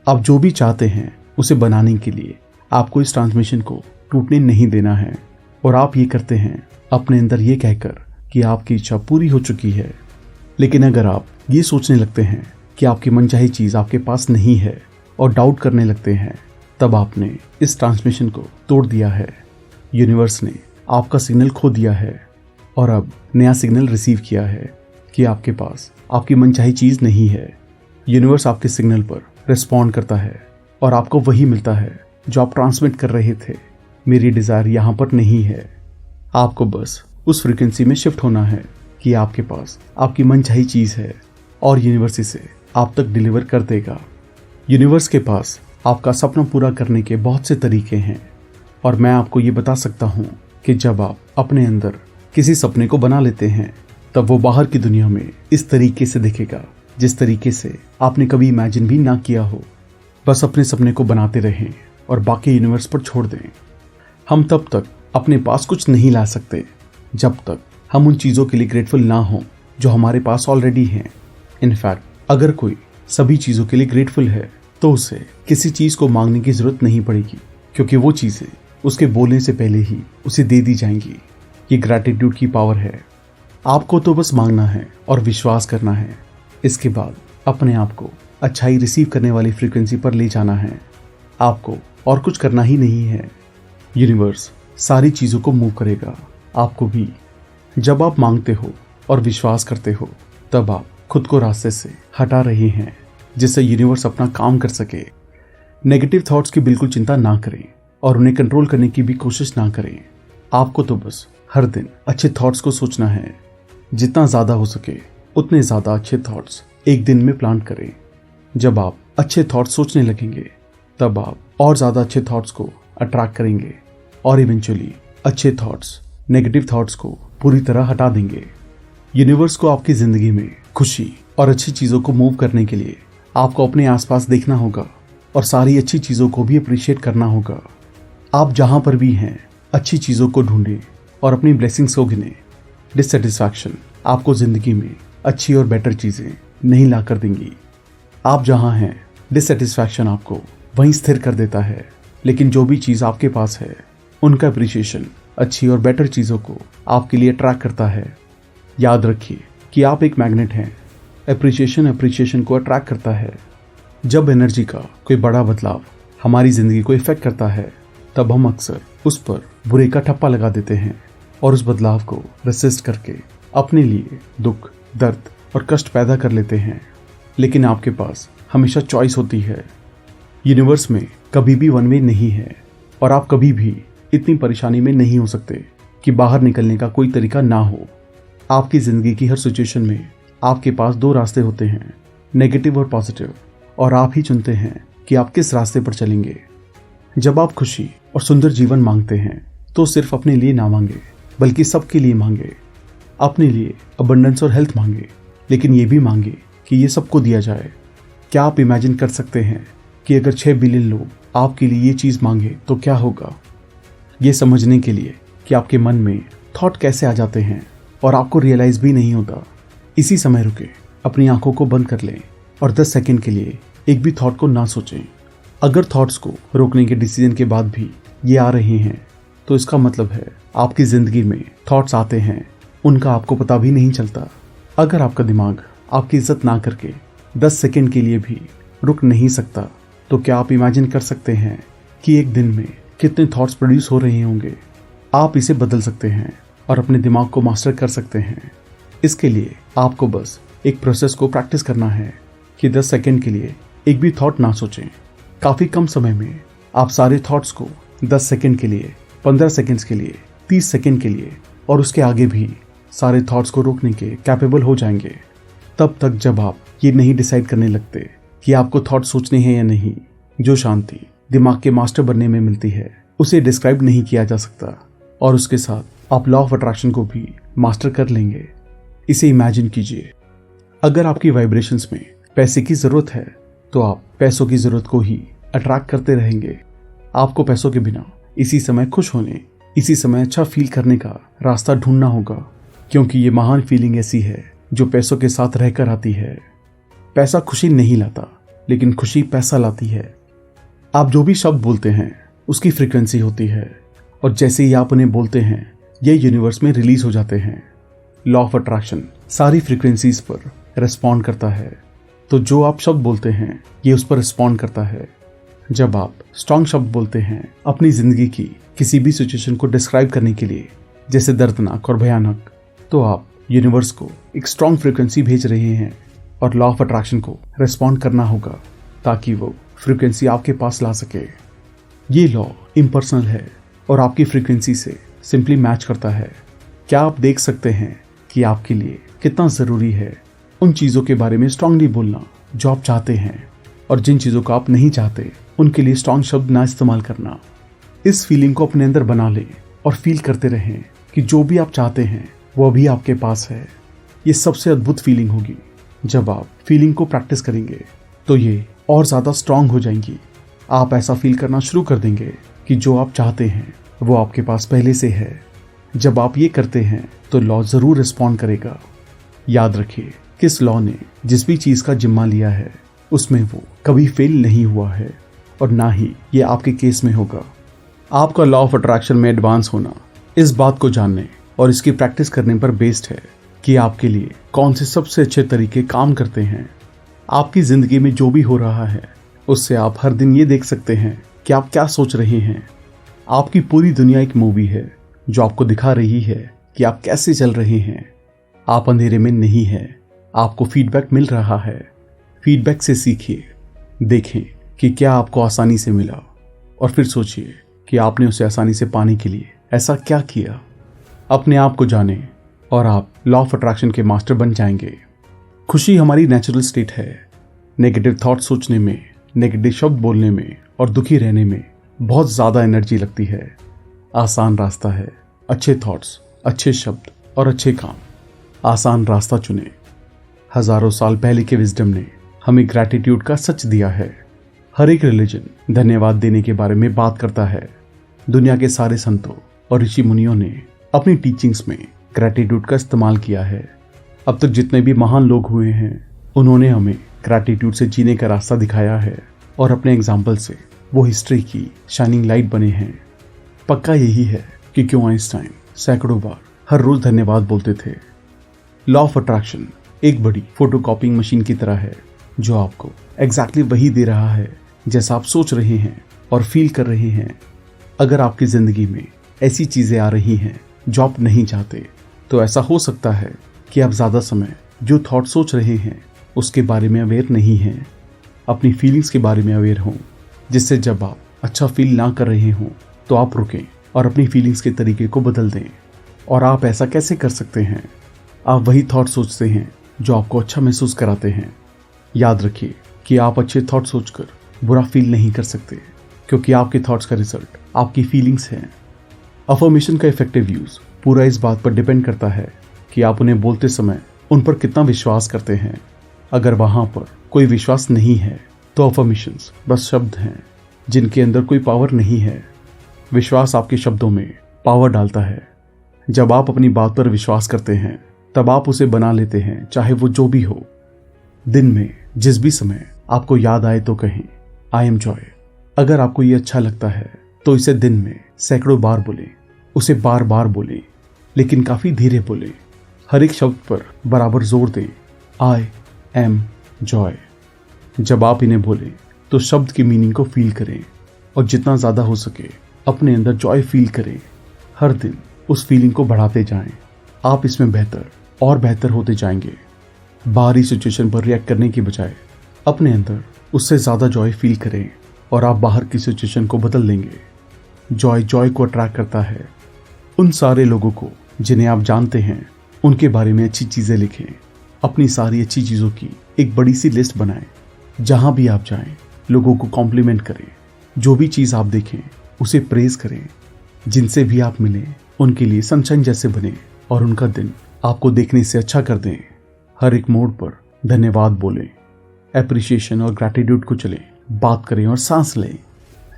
आप जो भी चाहते हैं उसे बनाने के लिए आपको इस ट्रांसमिशन को टूटने नहीं देना है, और आप ये करते हैं अपने अंदर ये कहकर कि आपकी इच्छा पूरी हो चुकी है। लेकिन अगर आप ये सोचने लगते हैं कि आपकी मनचाही चीज आपके पास नहीं है और डाउट करने लगते हैं, तब आपने इस ट्रांसमिशन को तोड़ दिया है। यूनिवर्स ने आपका सिग्नल खो दिया है और अब नया सिग्नल रिसीव किया है कि आपके पास आपकी मनचाही चीज नहीं है। यूनिवर्स आपके सिग्नल पर रिस्पॉन्ड करता है और आपको वही मिलता है जो आप ट्रांसमिट कर रहे थे। मेरी डिजायर यहाँ पर नहीं है। आपको बस उस फ्रीक्वेंसी में शिफ्ट होना है कि आपके पास आपकी मनचाही चीज है और यूनिवर्स इसे आप तक डिलीवर कर देगा। यूनिवर्स के पास आपका सपना पूरा करने के बहुत से तरीके हैं, और मैं आपको ये बता सकता हूँ कि जब आप अपने अंदर किसी सपने को बना लेते हैं तब वो बाहर की दुनिया में इस तरीके से दिखेगा जिस तरीके से आपने कभी इमेजिन भी ना किया हो। बस अपने सपने को बनाते रहें और बाकी यूनिवर्स पर छोड़ दें। हम तब तक अपने पास कुछ नहीं ला सकते जब तक हम उन चीज़ों के लिए ग्रेटफुल ना हों जो हमारे पास ऑलरेडी हैं। इनफैक्ट अगर कोई सभी चीज़ों के लिए ग्रेटफुल है तो उसे किसी चीज़ को मांगने की जरूरत नहीं पड़ेगी, क्योंकि वो चीज़ें उसके बोलने से पहले ही उसे दे दी जाएंगी। ये ग्रैटिट्यूड की पावर है। आपको तो बस मांगना है और विश्वास करना है। इसके बाद अपने आप को अच्छाई रिसीव करने वाली फ्रीक्वेंसी पर ले जाना है। आपको और कुछ करना ही नहीं है। यूनिवर्स सारी चीज़ों को मूव करेगा, आपको भी। जब आप मांगते हो और विश्वास करते हो तब आप खुद को रास्ते से हटा रहे हैं जिससे यूनिवर्स अपना काम कर सके। नेगेटिव थॉट्स की बिल्कुल चिंता ना करें और उन्हें कंट्रोल करने की भी कोशिश ना करें। आपको तो बस हर दिन अच्छे थॉट्स को सोचना है। जितना ज़्यादा हो सके उतने ज़्यादा अच्छे थॉट्स एक दिन में प्लान करें। जब आप अच्छे थॉट्स सोचने लगेंगे तब आप और ज़्यादा अच्छे थॉट्स को अट्रैक्ट करेंगे और इवेंचुअली अच्छे थॉट्स नेगेटिव थॉट्स को पूरी तरह हटा देंगे। यूनिवर्स को आपकी ज़िंदगी में खुशी और अच्छी चीज़ों को मूव करने के लिए आपको अपने आसपास देखना होगा और सारी अच्छी चीज़ों को भी अप्रिशिएट करना होगा। आप जहाँ पर भी हैं अच्छी चीज़ों को ढूंढें और अपनी ब्लेसिंग्स को गिनें। डिससेटिस्फैक्शन आपको ज़िंदगी में अच्छी और बेटर चीज़ें नहीं ला कर देंगी। आप जहाँ हैं डिससेटिस्फैक्शन आपको वहीं स्थिर कर देता है, लेकिन जो भी चीज़ आपके पास है उनका अप्रिशिएशन अच्छी और बेटर चीज़ों को आपके लिए अट्रैक्ट करता है। याद रखिए कि आप एक मैग्नेट हैं। अप्रिशिएशन को अट्रैक्ट करता है। जब एनर्जी का कोई बड़ा बदलाव हमारी ज़िंदगी को इफेक्ट करता है तब हम अक्सर उस पर बुरे का ठप्पा लगा देते हैं और उस बदलाव को रेसिस्ट करके अपने लिए दुख, दर्द और कष्ट पैदा कर लेते हैं। लेकिन आपके पास हमेशा चॉइस होती है। यूनिवर्स में कभी भी वन वे नहीं है और आप कभी भी इतनी परेशानी में नहीं हो सकते कि बाहर निकलने का कोई तरीका ना हो। आपकी ज़िंदगी की हर सिचुएशन में आपके पास दो रास्ते होते हैं, नेगेटिव और पॉजिटिव, और आप ही चुनते हैं कि आप किस रास्ते पर चलेंगे। जब आप खुशी और सुंदर जीवन मांगते हैं तो सिर्फ अपने लिए ना मांगे बल्कि सबके लिए मांगे। अपने लिए अबंडेंस और हेल्थ मांगे, लेकिन ये भी मांगे कि ये सबको दिया जाए। क्या आप इमेजिन कर सकते हैं कि अगर 6 बिलियन लोग आपके लिए ये चीज़ मांगे तो क्या होगा? ये समझने के लिए कि आपके मन में थॉट कैसे आ जाते हैं और आपको रियलाइज़ भी नहीं होता, इसी समय रुके, अपनी आंखों को बंद कर लें और 10 सेकंड के लिए एक भी थॉट को ना सोचें। अगर थॉट्स को रोकने के डिसीजन के बाद भी ये आ रहे हैं तो इसका मतलब है आपकी ज़िंदगी में थॉट्स आते हैं, उनका आपको पता भी नहीं चलता। अगर आपका दिमाग आपकी इज्जत ना करके 10 सेकंड के लिए भी रुक नहीं सकता तो क्या आप इमेजिन कर सकते हैं कि एक दिन में कितने थॉट्स प्रोड्यूस हो रहे होंगे? आप इसे बदल सकते हैं और अपने दिमाग को मास्टर कर सकते हैं। इसके लिए आपको बस एक प्रोसेस को प्रैक्टिस करना है कि 10 सेकंड के लिए एक भी थॉट ना सोचें। काफ़ी कम समय में आप सारे थॉट्स को 10 सेकंड के लिए, 15 सेकंड्स के लिए, 30 सेकंड के लिए और उसके आगे भी सारे थॉट्स को रोकने के कैपेबल हो जाएंगे। तब तक जब आप ये नहीं डिसाइड करने लगते कि आपको थॉट सोचने हैं या नहीं, जो शांति दिमाग के मास्टर बनने में मिलती है उसे डिस्क्राइब नहीं किया जा सकता, और उसके साथ आप लॉ ऑफ अट्रैक्शन को भी मास्टर कर लेंगे। इसे इमेजिन कीजिए, अगर आपकी वाइब्रेशंस में पैसे की ज़रूरत है तो आप पैसों की ज़रूरत को ही अट्रैक्ट करते रहेंगे। आपको पैसों के बिना इसी समय खुश होने, इसी समय अच्छा फील करने का रास्ता ढूंढना होगा, क्योंकि ये महान फीलिंग ऐसी है जो पैसों के साथ रहकर आती है। पैसा खुशी नहीं लाता, लेकिन खुशी पैसा लाती है। आप जो भी शब्द बोलते हैं उसकी फ्रीक्वेंसी होती है, और जैसे ही आप उन्हें बोलते हैं ये यूनिवर्स में रिलीज हो जाते हैं। लॉ ऑफ अट्रैक्शन सारी फ्रीक्वेंसीज पर रिस्पॉन्ड करता है, तो जो आप शब्द बोलते हैं ये उस पर रिस्पॉन्ड करता है। जब आप स्ट्रॉन्ग शब्द बोलते हैं अपनी जिंदगी की किसी भी सिचुएशन को डिस्क्राइब करने के लिए, जैसे दर्दनाक और भयानक, तो आप यूनिवर्स को एक स्ट्रॉन्ग फ्रीक्वेंसी भेज रहे हैं, और लॉ ऑफ अट्रैक्शन को रिस्पॉन्ड करना होगा ताकि वो फ्रीक्वेंसी आपके पास ला सके। ये लॉ इम्पर्सनल है और आपकी फ्रीक्वेंसी से सिंपली मैच करता है। क्या आप देख सकते हैं कि आपके लिए कितना ज़रूरी है उन चीज़ों के बारे में स्ट्रांगली बोलना जो आप चाहते हैं, और जिन चीज़ों को आप नहीं चाहते उनके लिए स्ट्रांग शब्द ना इस्तेमाल करना। इस फीलिंग को अपने अंदर बना लें और फील करते रहें कि जो भी आप चाहते हैं वो अभी आपके पास है। ये सबसे अद्भुत फीलिंग होगी। जब आप फीलिंग को प्रैक्टिस करेंगे तो ये और ज़्यादा स्ट्रांग हो जाएंगी। आप ऐसा फील करना शुरू कर देंगे कि जो आप चाहते हैं वो आपके पास पहले से है। जब आप ये करते हैं तो लॉ ज़रूर रिस्पॉन्ड करेगा। याद रखिए, किस लॉ ने जिस भी चीज़ का जिम्मा लिया है उसमें वो कभी फेल नहीं हुआ है, और ना ही ये आपके केस में होगा। आपका लॉ ऑफ अट्रैक्शन में एडवांस होना इस बात को जानने और इसकी प्रैक्टिस करने पर बेस्ड है कि आपके लिए कौन से सबसे अच्छे तरीके काम करते हैं। आपकी ज़िंदगी में जो भी हो रहा है उससे आप हर दिन ये देख सकते हैं कि आप क्या सोच रहे हैं। आपकी पूरी दुनिया एक मूवी है जो आपको दिखा रही है कि आप कैसे चल रहे हैं। आप अंधेरे में नहीं हैं, आपको फीडबैक मिल रहा है। फीडबैक से सीखिए, देखें कि क्या आपको आसानी से मिला, और फिर सोचिए कि आपने उसे आसानी से पाने के लिए ऐसा क्या किया। अपने आप को जानें और आप लॉ ऑफ अट्रैक्शन के मास्टर बन जाएंगे। खुशी हमारी नेचुरल स्टेट है। नेगेटिव थॉट सोचने में, नेगेटिव शब्द बोलने में और दुखी रहने में बहुत ज़्यादा एनर्जी लगती है। आसान रास्ता है अच्छे थॉट्स, अच्छे शब्द और अच्छे काम। आसान रास्ता चुने। हजारों साल पहले के विजडम ने हमें ग्रैटिट्यूड का सच दिया है। हर एक रिलीजन धन्यवाद देने के बारे में बात करता है। दुनिया के सारे संतों और ऋषि मुनियों ने अपनी टीचिंग्स में ग्रैटिट्यूड का इस्तेमाल किया है। अब तक जितने भी महान लोग हुए हैं उन्होंने हमें ग्रैटिट्यूड से जीने का रास्ता दिखाया है, और अपने एग्जाम्पल से वो हिस्ट्री की शाइनिंग लाइट बने हैं। पक्का यही है कि क्यों आइंस्टाइन सैकड़ों बार हर रोज धन्यवाद बोलते थे। लॉ ऑफ अट्रैक्शन एक बड़ी फोटोकॉपिंग मशीन की तरह है जो आपको एग्जैक्टली वही दे रहा है जैसा आप सोच रहे हैं और फील कर रहे हैं। अगर आपकी ज़िंदगी में ऐसी चीज़ें आ रही हैं जो आप नहीं चाहते, तो ऐसा हो सकता है कि आप ज़्यादा समय जो थॉट सोच रहे हैं उसके बारे में अवेयर नहीं हैं। अपनी फीलिंग्स के बारे में अवेयर हों, जिससे जब आप अच्छा फील ना कर रहे हों तो आप रुकें और अपनी फीलिंग्स के तरीके को बदल दें। और आप ऐसा कैसे कर सकते हैं? आप वही थॉट सोचते हैं जो आपको अच्छा महसूस कराते हैं। याद रखिए कि आप अच्छे थॉट सोचकर बुरा फील नहीं कर सकते, क्योंकि आपके थॉट्स का रिजल्ट आपकी फीलिंग्स हैं। अफर्मेशन का इफेक्टिव यूज़ पूरा इस बात पर डिपेंड करता है कि आप उन्हें बोलते समय उन पर कितना विश्वास करते हैं। अगर वहाँ पर कोई विश्वास नहीं है तो अफर्मेशंस बस शब्द हैं जिनके अंदर कोई पावर नहीं है। विश्वास आपके शब्दों में पावर डालता है। जब आप अपनी बात पर विश्वास करते हैं तब आप उसे बना लेते हैं, चाहे वो जो भी हो। दिन में जिस भी समय आपको याद आए तो कहें आई एम जॉय। अगर आपको ये अच्छा लगता है तो इसे दिन में सैकड़ों बार बोलें। उसे बार बार बोलें, लेकिन काफ़ी धीरे बोलें। हर एक शब्द पर बराबर जोर दें। I am Joy. जब आप इन्हें बोलें तो शब्द की मीनिंग को फील करें, और जितना ज़्यादा हो सके अपने अंदर जॉय फील करें। हर दिन उस फीलिंग को बढ़ाते जाएं। आप इसमें बेहतर और बेहतर होते जाएंगे। बाहरी सिचुएशन पर रिएक्ट करने की बजाय अपने अंदर उससे ज़्यादा जॉय फील करें, और आप बाहर की सिचुएशन को बदल देंगे। जॉय को अट्रैक्ट करता है। उन सारे लोगों को जिन्हें आप जानते हैं उनके बारे में अच्छी चीज़ें लिखें। अपनी सारी अच्छी चीज़ों की एक बड़ी सी लिस्ट बनाएं। जहाँ भी आप जाएं लोगों को कॉम्प्लीमेंट करें। जो भी चीज़ आप देखें उसे प्रेज करें। जिनसे भी आप मिलें उनके लिए सनशाइन जैसे बने, और उनका दिन आपको देखने से अच्छा कर दें। हर एक मोड़ पर धन्यवाद बोलें। एप्रिशिएशन और ग्रैटिट्यूड को चलें, बात करें और सांस लें।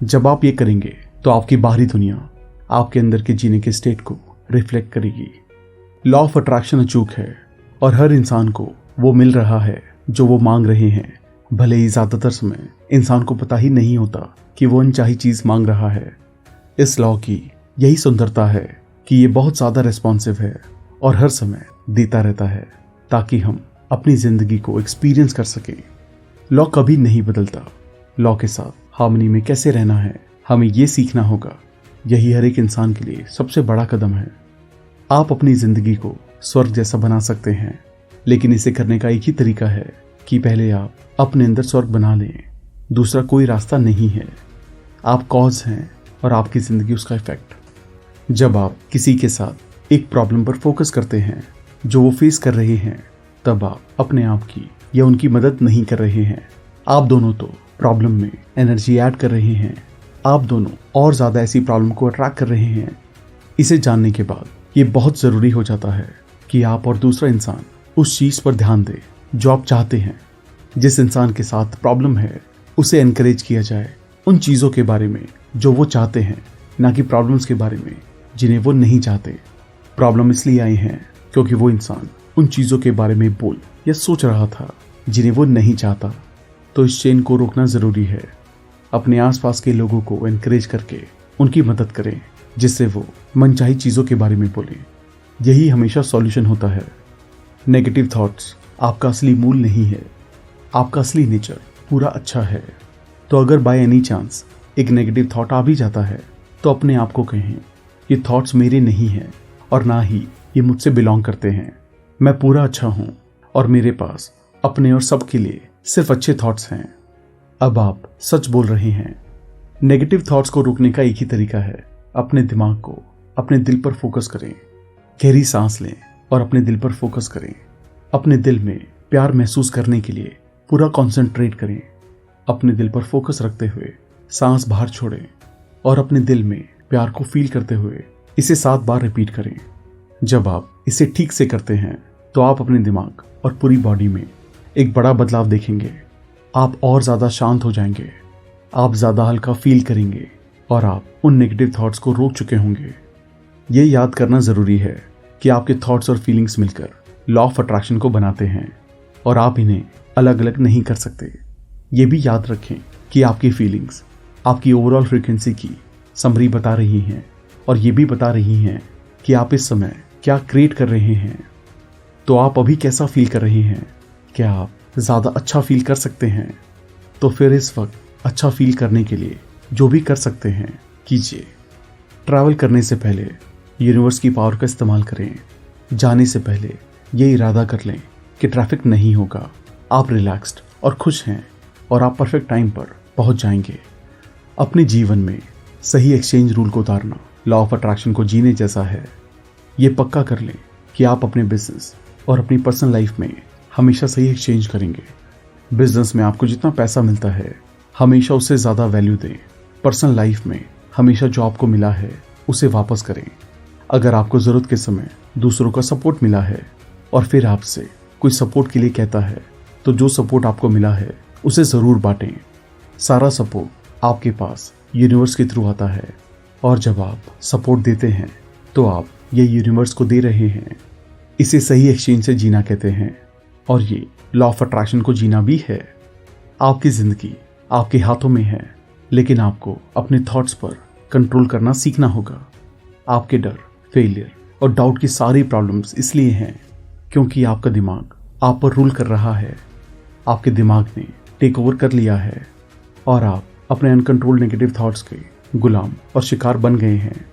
जब आप ये करेंगे तो आपकी बाहरी दुनिया आपके अंदर के जीने के स्टेट को रिफ्लेक्ट करेगी। लॉ ऑफ अट्रैक्शन अचूक है और हर इंसान को वो मिल रहा है जो वो मांग रहे हैं, भले ही ज्यादातर समय इंसान को पता ही नहीं होता कि वो अनचाही चीज मांग रहा है। इस लॉ की यही सुंदरता है कि ये बहुत ज्यादा रिस्पॉन्सिव है और हर समय देता रहता है ताकि हम अपनी जिंदगी को एक्सपीरियंस कर सकें। लॉ कभी नहीं बदलता। लॉ के साथ हार्मनी में कैसे रहना है हमें ये सीखना होगा। यही हर एक इंसान के लिए सबसे बड़ा कदम है। आप अपनी जिंदगी को स्वर्ग जैसा बना सकते हैं, लेकिन इसे करने का एक ही तरीका है कि पहले आप अपने अंदर स्वर्ग बना लें। दूसरा कोई रास्ता नहीं है। आप कॉज हैं और आपकी जिंदगी उसका इफेक्ट। जब आप किसी के साथ एक प्रॉब्लम पर फोकस करते हैं जो वो फेस कर रहे हैं, तब आप अपने आप की या उनकी मदद नहीं कर रहे हैं। आप दोनों तो प्रॉब्लम में एनर्जी ऐड कर रहे हैं। आप दोनों और ज्यादा ऐसी प्रॉब्लम को अट्रैक्ट कर रहे हैं। इसे जानने के बाद ये बहुत जरूरी हो जाता है कि आप और दूसरा इंसान उस चीज पर ध्यान दे जो आप चाहते हैं। जिस इंसान के साथ प्रॉब्लम है उसे एनकरेज किया जाए उन चीजों के बारे में जो वो चाहते हैं, ना कि प्रॉब्लम्स के बारे में जिन्हें वो नहीं चाहते। प्रॉब्लम इसलिए आई है क्योंकि वो इंसान उन चीजों के बारे में बोल या सोच रहा था जिन्हें वो नहीं चाहता। तो इस चेन को रोकना जरूरी है। अपने आसपास के लोगों को एनकरेज करके उनकी मदद करें जिससे वो मनचाही चीजों के बारे में बोलें। यही हमेशा सॉल्यूशन होता है। नेगेटिव थॉट्स आपका असली मूल नहीं है। आपका असली नेचर पूरा अच्छा है। तो अगर बाय एनी चांस एक नेगेटिव थॉट आ भी जाता है तो अपने आप को कहें, ये थॉट्स मेरे नहीं हैं और ना ही ये मुझसे बिलोंग करते हैं। मैं पूरा अच्छा हूं और मेरे पास अपने और सबके लिए सिर्फ अच्छे थॉट्स हैं। अब आप सच बोल रहे हैं। नेगेटिव थॉट्स को रोकने का एक ही तरीका है, अपने दिमाग को अपने दिल पर फोकस करें। गहरी सांस लें और अपने दिल पर फोकस करें। अपने दिल में प्यार महसूस करने के लिए पूरा कॉन्सेंट्रेट करें। अपने दिल पर फोकस रखते हुए सांस बाहर छोड़ें और अपने दिल में प्यार को फील करते हुए इसे 7 बार रिपीट करें। जब आप इसे ठीक से करते हैं तो आप अपने दिमाग और पूरी बॉडी में एक बड़ा बदलाव देखेंगे। आप और ज्यादा शांत हो जाएंगे। आप ज्यादा हल्का फील करेंगे और आप उन नेगेटिव थॉट्स को रोक चुके होंगे। ये याद करना जरूरी है कि आपके थॉट्स और फीलिंग्स मिलकर लॉ ऑफ अट्रैक्शन को बनाते हैं और आप इन्हें अलग अलग नहीं कर सकते। ये भी याद रखें कि आपकी फीलिंग्स आपकी ओवरऑल फ्रीक्वेंसी की समरी बता रही हैं और ये भी बता रही हैं कि आप इस समय क्या क्रिएट कर रहे हैं। तो आप अभी कैसा फील कर रहे हैं? क्या आप ज़्यादा अच्छा फील कर सकते हैं? तो फिर इस वक्त अच्छा फील करने के लिए जो भी कर सकते हैं कीजिए। ट्रैवल करने से पहले यूनिवर्स की पावर का इस्तेमाल करें। जाने से पहले ये इरादा कर लें कि ट्रैफिक नहीं होगा। आप रिलैक्स्ड और खुश हैं और आप परफेक्ट टाइम पर पहुंच जाएंगे। अपने जीवन में सही एक्सचेंज रूल को उतारना लॉ ऑफ अट्रैक्शन को जीने जैसा है। ये पक्का कर लें कि आप अपने बिजनेस और अपनी पर्सनल लाइफ में हमेशा सही एक्सचेंज करेंगे। बिजनेस में आपको जितना पैसा मिलता है हमेशा उससे ज़्यादा वैल्यू दें। पर्सनल लाइफ में हमेशा जो आपको मिला है उसे वापस करें। अगर आपको ज़रूरत के समय दूसरों का सपोर्ट मिला है और फिर आपसे कोई सपोर्ट के लिए कहता है तो जो सपोर्ट आपको मिला है उसे ज़रूर बांटें। सारा सपोर्ट आपके पास यूनिवर्स के थ्रू आता है और जब आप सपोर्ट देते हैं तो आप ये यूनिवर्स को दे रहे हैं। इसे सही एक्सचेंज से जीना कहते हैं और ये लॉ ऑफ अट्रैक्शन को जीना भी है। आपकी ज़िंदगी आपके हाथों में है, लेकिन आपको अपने थॉट्स पर कंट्रोल करना सीखना होगा। आपके डर, फेलियर और डाउट की सारी प्रॉब्लम्स इसलिए हैं क्योंकि आपका दिमाग आप पर रूल कर रहा है। आपके दिमाग ने टेक ओवर कर लिया है और आप अपने अनकंट्रोल्ड नेगेटिव थॉट्स के गुलाम और शिकार बन गए हैं।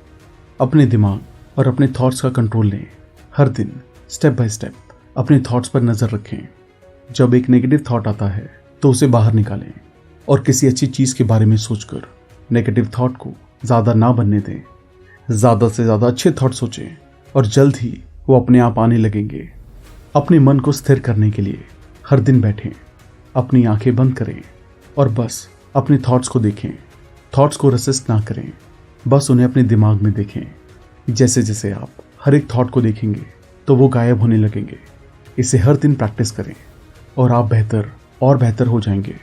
अपने दिमाग और अपने थॉट्स का कंट्रोल लें। हर दिन स्टेप बाय स्टेप अपने थॉट्स पर नज़र रखें। जब एक नेगेटिव थॉट आता है तो उसे बाहर निकालें और किसी अच्छी चीज़ के बारे में सोचकर नेगेटिव थॉट को ज़्यादा ना बनने दें। ज़्यादा से ज़्यादा अच्छे थॉट सोचें और जल्द ही वो अपने आप आने लगेंगे। अपने मन को स्थिर करने के लिए हर दिन बैठें, अपनी आंखें बंद करें और बस अपने थॉट्स को देखें। थॉट्स को रेसिस्ट ना करें, बस उन्हें अपने दिमाग में देखें। जैसे जैसे आप हर एक थॉट को देखेंगे तो वो गायब होने लगेंगे। इसे हर दिन प्रैक्टिस करें और आप बेहतर और बेहतर हो जाएंगे।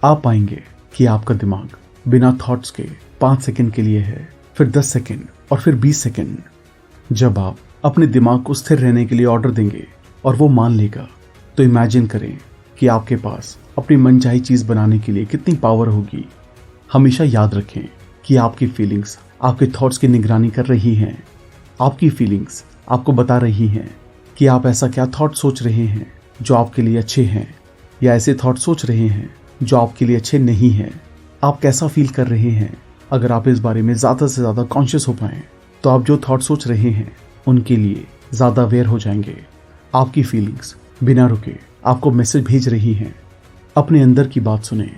आप पाएंगे कि आपका दिमाग बिना थॉट्स के 5 सेकंड के लिए है, फिर 10 सेकंड, और फिर 20 सेकंड। जब आप अपने दिमाग को स्थिर रहने के लिए ऑर्डर देंगे और वो मान लेगा, तो इमेजिन करें कि आपके पास अपनी मनचाही चीज़ बनाने के लिए कितनी पावर होगी। हमेशा याद रखें कि आपकी फीलिंग्स आपके थॉट्स की निगरानी कर रही हैं। आपकी फीलिंग्स आपको बता रही हैं कि आप ऐसा क्या थॉट सोच रहे हैं जो आपके लिए अच्छे हैं, या ऐसे थॉट सोच रहे हैं जो आपके लिए अच्छे नहीं हैं। आप कैसा फील कर रहे हैं, अगर आप इस बारे में ज़्यादा से ज़्यादा कॉन्शियस हो पाएँ, तो आप जो थॉट सोच रहे हैं उनके लिए ज़्यादा अवेयर हो जाएंगे। आपकी फीलिंग्स बिना रुके आपको मैसेज भेज रही हैं। अपने अंदर की बात सुने।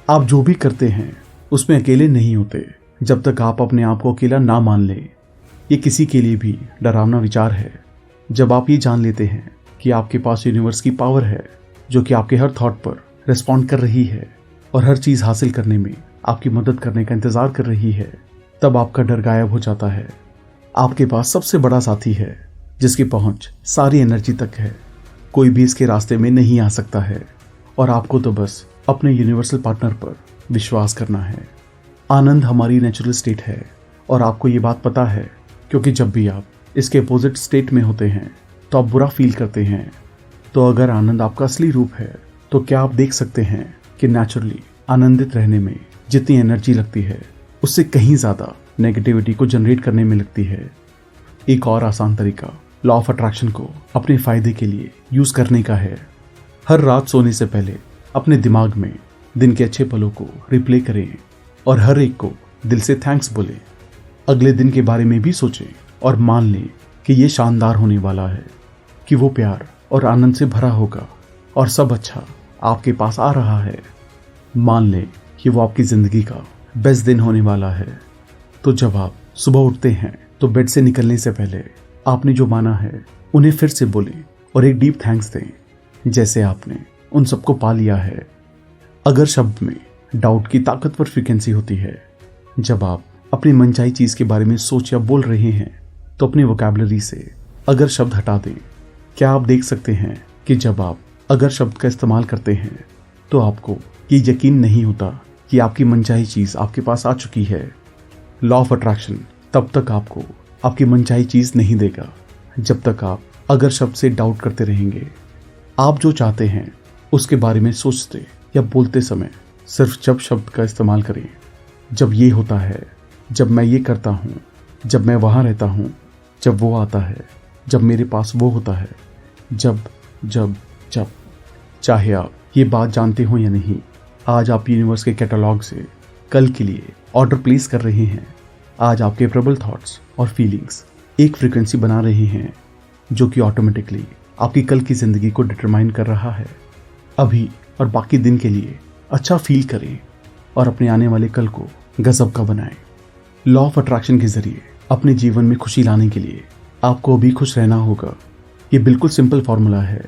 आप जो भी करते हैं उसमें अकेले नहीं होते जब तक आप अपने आप को अकेला ना मान लें। ये किसी के लिए भी डरावना विचार है। जब आप ये जान लेते हैं कि आपके पास यूनिवर्स की पावर है जो कि आपके हर थॉट पर रिस्पॉन्ड कर रही है और हर चीज़ हासिल करने में आपकी मदद करने का इंतज़ार कर रही है, तब आपका डर गायब हो जाता है। आपके पास सबसे बड़ा साथी है जिसकी पहुंच सारी एनर्जी तक है। कोई भी इसके रास्ते में नहीं आ सकता है और आपको तो बस अपने यूनिवर्सल पार्टनर पर विश्वास करना है। आनंद हमारी नेचुरल स्टेट है और आपको ये बात पता है, क्योंकि जब भी आप इसके अपोजिट स्टेट में होते हैं तो आप बुरा फील करते हैं। तो अगर आनंद आपका असली रूप है, तो क्या आप देख सकते हैं कि नेचुरली आनंदित रहने में जितनी एनर्जी लगती है उससे कहीं ज़्यादा नेगेटिविटी को जनरेट करने में लगती है। एक और आसान तरीका लॉ ऑफ अट्रैक्शन को अपने फायदे के लिए यूज़ करने का है। हर रात सोने से पहले अपने दिमाग में दिन के अच्छे पलों को रिप्ले करें और हर एक को दिल से थैंक्स बोलें। अगले दिन के बारे में भी सोचें और मान लें कि ये शानदार होने वाला है, कि वो प्यार और आनंद से भरा होगा और सब अच्छा आपके पास आ रहा है। मान लें कि वो आपकी ज़िंदगी का बेस्ट दिन होने वाला है। तो जब आप सुबह उठते हैं तो बेड से निकलने से पहले आपने जो माना है उन्हें फिर से बोलें और एक डीप थैंक्स दें, जैसे आपने उन सबको पा लिया है। अगर शब्द में डाउट की ताकतवर फ्रीक्वेंसी होती है, जब आप अपनी मनचाही चीज़ के बारे में सोच या बोल रहे हैं, तो अपने वोकैबुलरी से अगर शब्द हटा दें। क्या आप देख सकते हैं कि जब आप अगर शब्द का इस्तेमाल करते हैं तो आपको ये यकीन नहीं होता कि आपकी मनचाही चीज़ आपके पास आ चुकी है। लॉ ऑफ अट्रैक्शन तब तक आपको आपकी मनचाही चीज़ नहीं देगा जब तक आप अगर शब्द से डाउट करते रहेंगे। आप जो चाहते हैं उसके बारे में सोचते या बोलते समय सिर्फ जब शब्द का इस्तेमाल करें। जब ये होता है, जब मैं ये करता हूँ, जब मैं वहाँ रहता हूँ, जब वो आता है, जब मेरे पास वो होता है, जब जब जब चाहे आप ये बात जानते हो या नहीं, आज आप यूनिवर्स के कैटलॉग से कल के लिए ऑर्डर प्लेस कर रहे हैं। आज आपके प्रबल थॉट्स और फीलिंग्स एक फ्रीक्वेंसी बना रहे हैं जो कि ऑटोमेटिकली आपकी कल की ज़िंदगी को डिटरमाइन कर रहा है। अभी और बाकी दिन के लिए अच्छा फील करें और अपने आने वाले कल को गजब का बनाएं। लॉ ऑफ अट्रैक्शन के ज़रिए अपने जीवन में खुशी लाने के लिए आपको अभी खुश रहना होगा। ये बिल्कुल सिंपल फॉर्मूला है।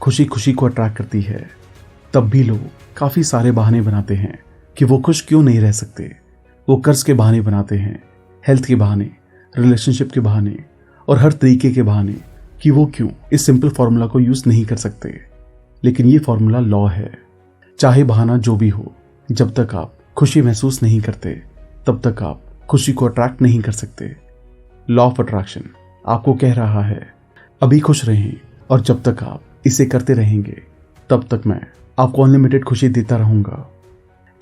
खुशी खुशी को अट्रैक्ट करती है। तब भी लोग काफ़ी सारे बहाने बनाते हैं कि वो खुश क्यों नहीं रह सकते। वो कर्ज के बहाने बनाते हैं, हेल्थ के बहाने, रिलेशनशिप के बहाने और हर तरीके के बहाने कि वो क्यों इस सिंपल फार्मूला को यूज़ नहीं कर सकते। लेकिन ये फार्मूला लॉ है। चाहे बहाना जो भी हो, जब तक आप खुशी महसूस नहीं करते तब तक आप खुशी को अट्रैक्ट नहीं कर सकते। लॉ ऑफ अट्रैक्शन आपको कह रहा है अभी खुश रहें, और जब तक आप इसे करते रहेंगे तब तक मैं आपको अनलिमिटेड खुशी देता रहूँगा।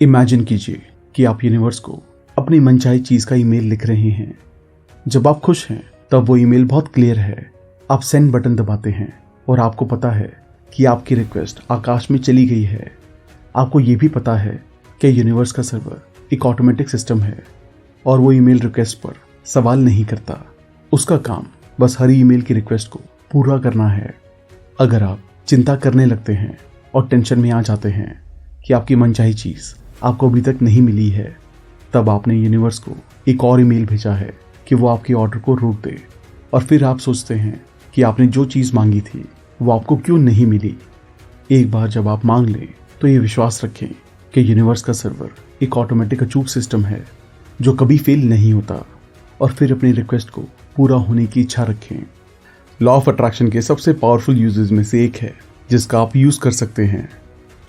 इमेजिन कीजिए कि आप यूनिवर्स को अपनी मनचाही चीज़ का ईमेल लिख रहे हैं। जब आप खुश हैं तब वो ईमेल बहुत क्लियर है। आप सेंड बटन दबाते हैं और आपको पता है कि आपकी रिक्वेस्ट आकाश में चली गई है। आपको ये भी पता है कि यूनिवर्स का सर्वर एक ऑटोमेटिक सिस्टम है और वो ईमेल रिक्वेस्ट पर सवाल नहीं करता। उसका काम बस हर ईमेल की रिक्वेस्ट को पूरा करना है। अगर आप चिंता करने लगते हैं और टेंशन में आ जाते हैं कि आपकी मनचाही चीज़ आपको अभी तक नहीं मिली है, तब आपने यूनिवर्स को एक और ईमेल भेजा है कि वो आपके ऑर्डर को रोक दे। और फिर आप सोचते हैं कि आपने जो चीज़ मांगी थी वो आपको क्यों नहीं मिली। एक बार जब आप मांग लें तो ये विश्वास रखें कि यूनिवर्स का सर्वर एक ऑटोमेटिक अचूक सिस्टम है जो कभी फेल नहीं होता। और फिर अपनी रिक्वेस्ट को पूरा होने की इच्छा रखें। लॉ ऑफ अट्रैक्शन के सबसे पावरफुल यूजेस में से एक है जिसका आप यूज़ कर सकते हैं।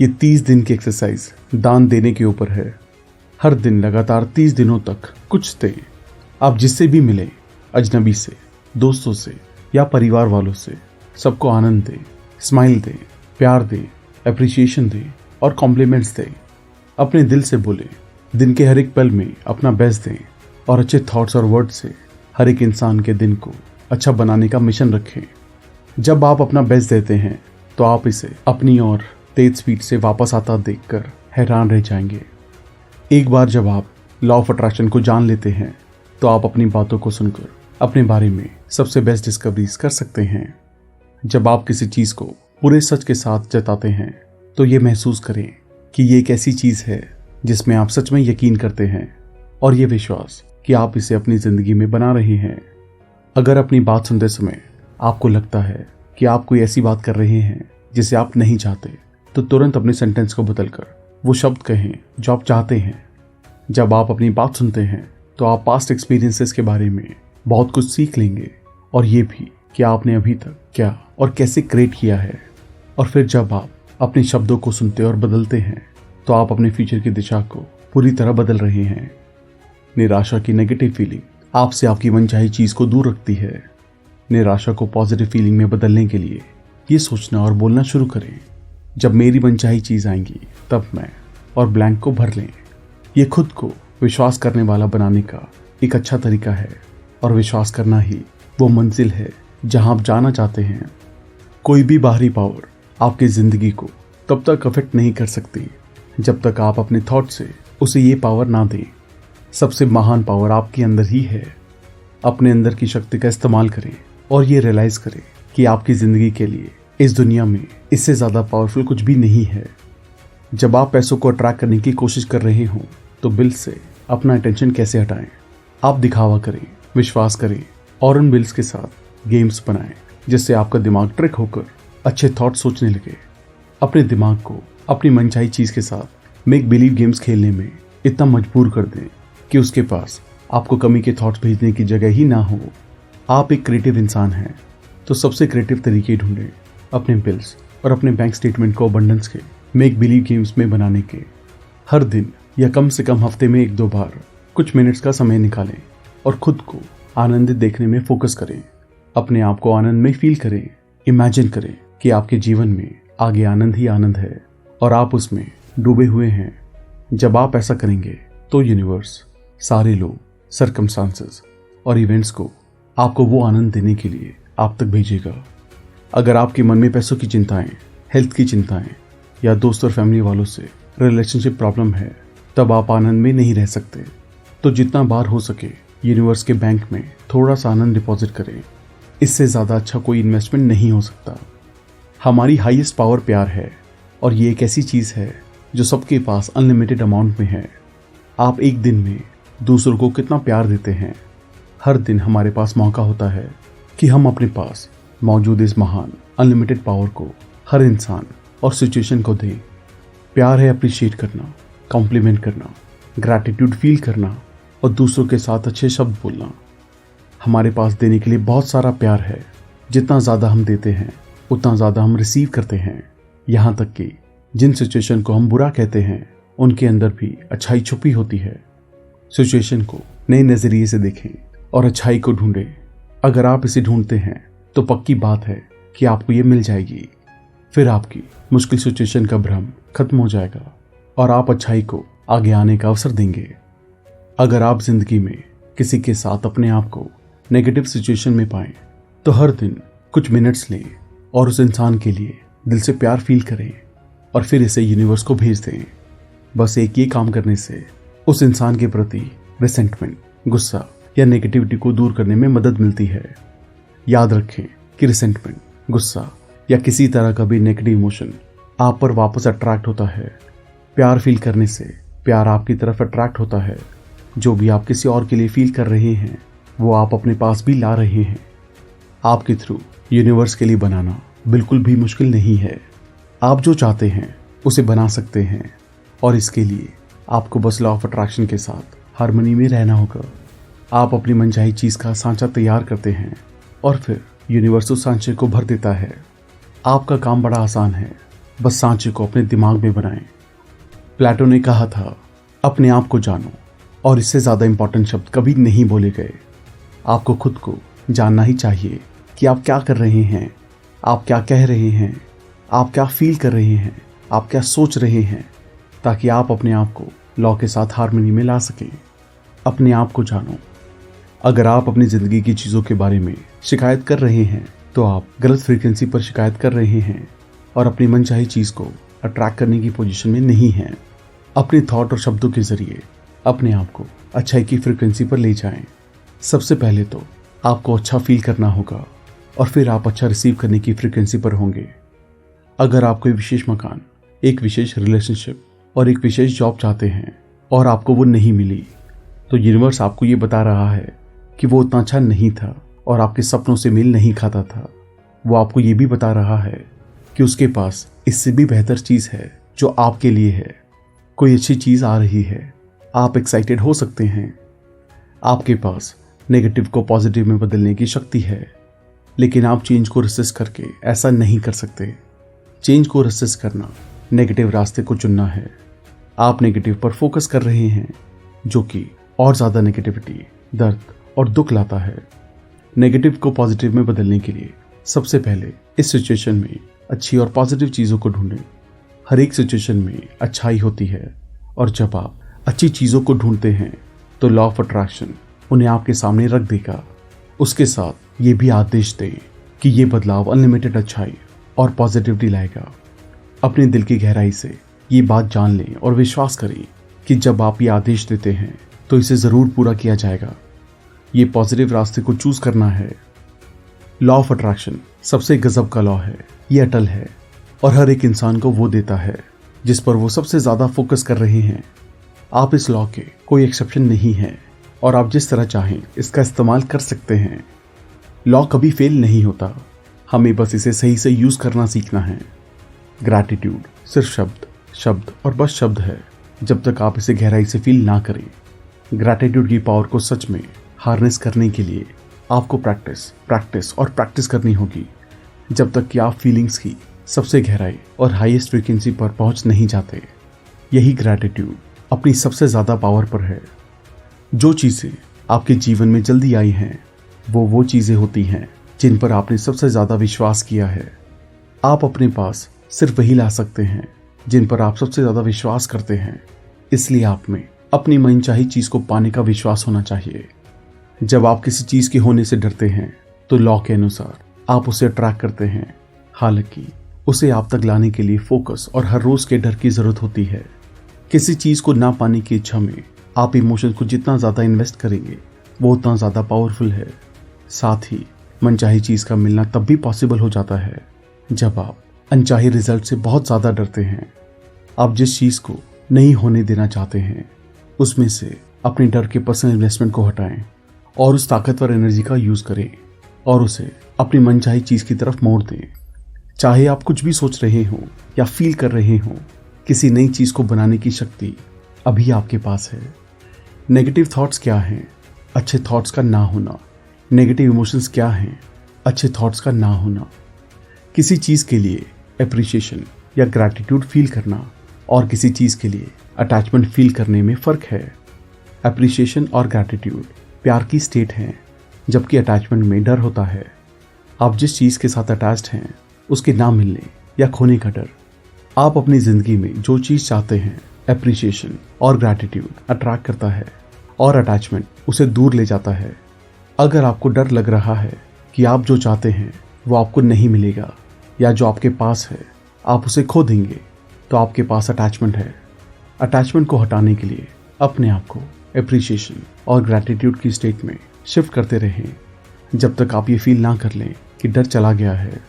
ये 30 दिन की एक्सरसाइज दान देने के ऊपर है। हर दिन लगातार 30 दिनों तक कुछ दें। आप जिससे भी मिले, अजनबी से, दोस्तों से या परिवार वालों से, सबको आनंद दें, स्माइल दें, प्यार दें, एप्रिसिएशन दें और कॉम्प्लीमेंट्स दें। अपने दिल से बोले, दिन के हर एक पल में अपना बेस्ट दें और अच्छे थॉट्स और वर्ड से हर एक इंसान के दिन को अच्छा बनाने का मिशन रखें। जब आप अपना बेस्ट देते हैं तो आप इसे अपनी ओर तेज स्पीड से वापस आता देखकर हैरान रह जाएंगे। एक बार जब आप लॉ ऑफ अट्रैक्शन को जान लेते हैं तो आप अपनी बातों को सुनकर अपने बारे में सबसे बेस्ट डिस्कवरीज कर सकते हैं। जब आप किसी चीज को पूरे सच के साथ जताते हैं तो ये महसूस करें कि ये एक ऐसी चीज है जिसमें आप सच में यकीन करते हैं और ये विश्वास कि आप इसे अपनी जिंदगी में बना रहे हैं। अगर अपनी बात सुनते समय आपको लगता है कि आप कोई ऐसी बात कर रहे हैं जिसे आप नहीं चाहते, तो तुरंत अपने सेंटेंस को बदलकर वो शब्द कहें जो आप चाहते हैं। जब आप अपनी बात सुनते हैं तो आप पास्ट एक्सपीरियंसेस के बारे में बहुत कुछ सीख लेंगे और ये भी कि आपने अभी तक क्या और कैसे क्रिएट किया है। और फिर जब आप अपने शब्दों को सुनते और बदलते हैं तो आप अपने फ्यूचर की दिशा को पूरी तरह बदल रहे हैं। निराशा की नेगेटिव फीलिंग आपसे आपकी मनचाही चीज को दूर रखती है। निराशा को पॉजिटिव फीलिंग में बदलने के लिए ये सोचना और बोलना शुरू करें, जब मेरी मनचाही चीज आएंगी तब मैं, और ब्लैंक को भर लें। ये खुद को विश्वास करने वाला बनाने का एक अच्छा तरीका है और विश्वास करना ही वो मंजिल है जहां आप जाना चाहते हैं। कोई भी बाहरी पावर आपकी जिंदगी को तब तक अफेक्ट नहीं कर सकती जब तक आप अपने थॉट से उसे ये पावर ना दें। सबसे महान पावर आपके अंदर ही है। अपने अंदर की शक्ति का इस्तेमाल करें और ये रियलाइज करें कि आपकी जिंदगी के लिए इस दुनिया में इससे ज्यादा पावरफुल कुछ भी नहीं है। जब आप पैसों को अट्रैक्ट करने की कोशिश कर रहे हो तो बिल्स से अपना अटेंशन कैसे हटाएं। आप दिखावा करें, विश्वास करें और उन बिल्स के साथ गेम्स बनाएं जिससे आपका दिमाग ट्रिक होकर अच्छे थॉट सोचने लगे। अपने दिमाग को अपनी मनचाही चीज के साथ मेक बिलीव गेम्स खेलने में इतना मजबूर कर दें कि उसके पास आपको कमी के थॉट्स भेजने की जगह ही ना हो। आप एक क्रिएटिव इंसान हैं तो सबसे क्रिएटिव तरीके ढूंढें अपने बिल्स और अपने बैंक स्टेटमेंट को अबंडेंस के मेक बिलीव गेम्स में बनाने के। हर दिन या कम से कम हफ्ते में 1-2 बार कुछ मिनट्स का समय निकालें और खुद को आनंदित देखने में फोकस करें। अपने आप को आनंद में फील करें। इमेजिन करें कि आपके जीवन में आगे आनंद ही आनंद है और आप उसमें डूबे हुए हैं। जब आप ऐसा करेंगे तो यूनिवर्स, सारे लोग, सर्कमस्टांसेस और इवेंट्स को आपको वो आनंद देने के लिए आप तक भेजेगा। अगर आपके मन में पैसों की चिंताएं, हेल्थ की चिंताएं या दोस्त और फैमिली वालों से रिलेशनशिप प्रॉब्लम है, तब आप आनंद में नहीं रह सकते। तो जितना बार हो सके यूनिवर्स के बैंक में थोड़ा सा आनंद डिपॉजिट करें। इससे ज़्यादा अच्छा कोई इन्वेस्टमेंट नहीं हो सकता। हमारी हाईएस्ट पावर प्यार है और ये एक ऐसी चीज़ है जो सबके पास अनलिमिटेड अमाउंट में है। आप एक दिन में दूसरों को कितना प्यार देते हैं। हर दिन हमारे पास मौका होता है कि हम अपने पास मौजूद इस महान अनलिमिटेड पावर को हर इंसान और सिचुएशन को दें। प्यार है अप्रिशिएट करना, कॉम्प्लीमेंट करना, ग्रैटिट्यूड फील करना और दूसरों के साथ अच्छे शब्द बोलना। हमारे पास देने के लिए बहुत सारा प्यार है। जितना ज़्यादा हम देते हैं उतना ज़्यादा हम रिसीव करते हैं। यहाँ तक कि जिन सिचुएशन को हम बुरा कहते हैं उनके अंदर भी अच्छाई छुपी होती है। सिचुएशन को नए नज़रिए से देखें और अच्छाई को ढूंढें। अगर आप इसे ढूंढते हैं तो पक्की बात है कि आपको ये मिल जाएगी। फिर आपकी मुश्किल सिचुएशन का भ्रम खत्म हो जाएगा और आप अच्छाई को आगे आने का अवसर देंगे। अगर आप जिंदगी में किसी के साथ अपने आप को नेगेटिव सिचुएशन में पाएं तो हर दिन कुछ मिनट्स लें और उस इंसान के लिए दिल से प्यार फील करें और फिर इसे यूनिवर्स को भेज दें। बस एक ये काम करने से उस इंसान के प्रति रिसेंटमेंट, गुस्सा या नेगेटिविटी को दूर करने में मदद मिलती है। याद रखें कि रिसेंटमेंट, गुस्सा या किसी तरह का भी नेगेटिव इमोशन आप पर वापस अट्रैक्ट होता है। प्यार फील करने से प्यार आपकी तरफ अट्रैक्ट होता है। जो भी आप किसी और के लिए फील कर रहे हैं वो आप अपने पास भी ला रहे हैं। आपके थ्रू यूनिवर्स के लिए बनाना बिल्कुल भी मुश्किल नहीं है। आप जो चाहते हैं उसे बना सकते हैं और इसके लिए आपको बस लॉ ऑफ अट्रैक्शन के साथ हार्मनी में रहना होगा। आप अपनी मनचाही चीज़ का सांचा तैयार करते हैं और फिर यूनिवर्स उस सांचे को भर देता है। आपका काम बड़ा आसान है, बस सांचे को अपने दिमाग में बनाएं। प्लेटो ने कहा था, अपने आप को जानो, और इससे ज़्यादा इम्पोर्टेंट शब्द कभी नहीं बोले गए। आपको खुद को जानना ही चाहिए कि आप क्या कर रहे हैं, आप क्या कह रहे हैं, आप क्या फील कर रहे हैं, आप क्या सोच रहे हैं, ताकि आप अपने आप को लॉ के साथ हार्मनी में ला सकें। अपने आप को जानो। अगर आप अपनी ज़िंदगी की चीज़ों के बारे में शिकायत कर रहे हैं तो आप गलत फ्रीक्वेंसी पर शिकायत कर रहे हैं और अपनी मनचाही चीज़ को अट्रैक्ट करने की पोजीशन में नहीं हैं। अपने थॉट और शब्दों के ज़रिए अपने आप को अच्छाई की फ्रीक्वेंसी पर ले जाएं। सबसे पहले तो आपको अच्छा फील करना होगा और फिर आप अच्छा रिसीव करने की फ्रीक्वेंसी पर होंगे। अगर आप कोई विशेष मकान, एक विशेष रिलेशनशिप और एक विशेष जॉब चाहते हैं और आपको वो नहीं मिली, तो यूनिवर्स आपको ये बता रहा है कि वो उतना अच्छा नहीं था और आपके सपनों से मेल नहीं खाता था। वो आपको ये भी बता रहा है कि उसके पास इससे भी बेहतर चीज़ है जो आपके लिए है। कोई अच्छी चीज़ आ रही है, आप एक्साइटेड हो सकते हैं। आपके पास नेगेटिव को पॉजिटिव में बदलने की शक्ति है, लेकिन आप चेंज को रेसिस्ट करके ऐसा नहीं कर सकते। चेंज को रेसिस्ट करना नेगेटिव रास्ते को चुनना है। आप नेगेटिव पर फोकस कर रहे हैं, जो कि और ज़्यादा नेगेटिविटी, दर्द और दुख लाता है। नेगेटिव को पॉजिटिव में बदलने के लिए सबसे पहले इस सिचुएशन में अच्छी और पॉजिटिव चीज़ों को ढूंढें। हर एक सिचुएशन में अच्छाई होती है, और जब आप अच्छी चीज़ों को ढूंढते हैं तो लॉ ऑफ अट्रैक्शन उन्हें आपके सामने रख देगा। उसके साथ ये भी आदेश दें कि ये बदलाव अनलिमिटेड अच्छाई और पॉजिटिविटी लाएगा। अपने दिल की गहराई से ये बात जान लें और विश्वास करें कि जब आप ये आदेश देते हैं तो इसे ज़रूर पूरा किया जाएगा। ये पॉजिटिव रास्ते को चूज करना है। लॉ ऑफ अट्रैक्शन सबसे गजब का लॉ है। ये अटल है और हर एक इंसान को वो देता है जिस पर वो सबसे ज़्यादा फोकस कर रहे हैं। आप इस लॉ के कोई एक्सेप्शन नहीं है और आप जिस तरह चाहें इसका इस्तेमाल कर सकते हैं। लॉ कभी फेल नहीं होता, हमें बस इसे सही से यूज़ करना सीखना है। ग्रैटिट्यूड सिर्फ शब्द शब्द और बस शब्द है जब तक आप इसे गहराई से फील ना करें। ग्रैटिट्यूड की पावर को सच में हार्नेस करने के लिए आपको प्रैक्टिस करनी होगी, जब तक कि आप फीलिंग्स की सबसे गहराई और हाईएस्ट फ्रीक्वेंसी पर पहुंच नहीं जाते। यही ग्रैटिट्यूड अपनी सबसे ज़्यादा पावर पर है। जो चीज़ें आपके जीवन में जल्दी आई हैं वो चीज़ें होती हैं जिन पर आपने सबसे ज़्यादा विश्वास किया है। आप अपने पास सिर्फ वही ला सकते हैं जिन पर आप सबसे ज़्यादा विश्वास करते हैं। इसलिए आप में अपनी मनचाही चीज़ को पाने का विश्वास होना चाहिए। जब आप किसी चीज़ के होने से डरते हैं तो लॉ के अनुसार आप उसे अट्रैक्ट करते हैं। हालांकि उसे आप तक लाने के लिए फोकस और हर रोज़ के डर की ज़रूरत होती है। किसी चीज़ को ना पाने की इच्छा में आप इमोशंस को जितना ज़्यादा इन्वेस्ट करेंगे वो उतना ज़्यादा पावरफुल है। साथ ही मनचाही चीज़ का मिलना तब भी पॉसिबल हो जाता है जब आप अनचाही रिजल्ट से बहुत ज़्यादा डरते हैं। आप जिस चीज़ को नहीं होने देना चाहते हैं उसमें से अपने डर के पर्सनल इन्वेस्टमेंट को हटाएं और उस ताकतवर एनर्जी का यूज़ करें और उसे अपनी मनचाही चीज़ की तरफ मोड़ दें। चाहे आप कुछ भी सोच रहे हों या फील कर रहे हों, किसी नई चीज़ को बनाने की शक्ति अभी आपके पास है। नेगेटिव थॉट्स क्या हैं? अच्छे थॉट्स का ना होना। नेगेटिव इमोशंस क्या हैं? अच्छे थॉट्स का ना होना। किसी चीज़ के लिए एप्रिशिएशन या ग्रैटिट्यूड फील करना और किसी चीज़ के लिए अटैचमेंट फील करने में फ़र्क है। एप्रिशिएशन और ग्रैटिट्यूड प्यार की स्टेट है, जबकि अटैचमेंट में डर होता है। आप जिस चीज़ के साथ अटैच्ड हैं उसके ना मिलने या खोने का डर। आप अपनी ज़िंदगी में जो चीज़ चाहते हैं, एप्रिशिएशन और ग्रैटिट्यूड अट्रैक्ट करता है और अटैचमेंट उसे दूर ले जाता है। अगर आपको डर लग रहा है कि आप जो चाहते हैं वो आपको नहीं मिलेगा या जो आपके पास है आप उसे खो देंगे, तो आपके पास अटैचमेंट है। अटैचमेंट को हटाने के लिए अपने आप को एप्रिशिएशन और ग्रैटिट्यूड की स्टेट में शिफ्ट करते रहें जब तक आप ये फील ना कर लें कि डर चला गया है।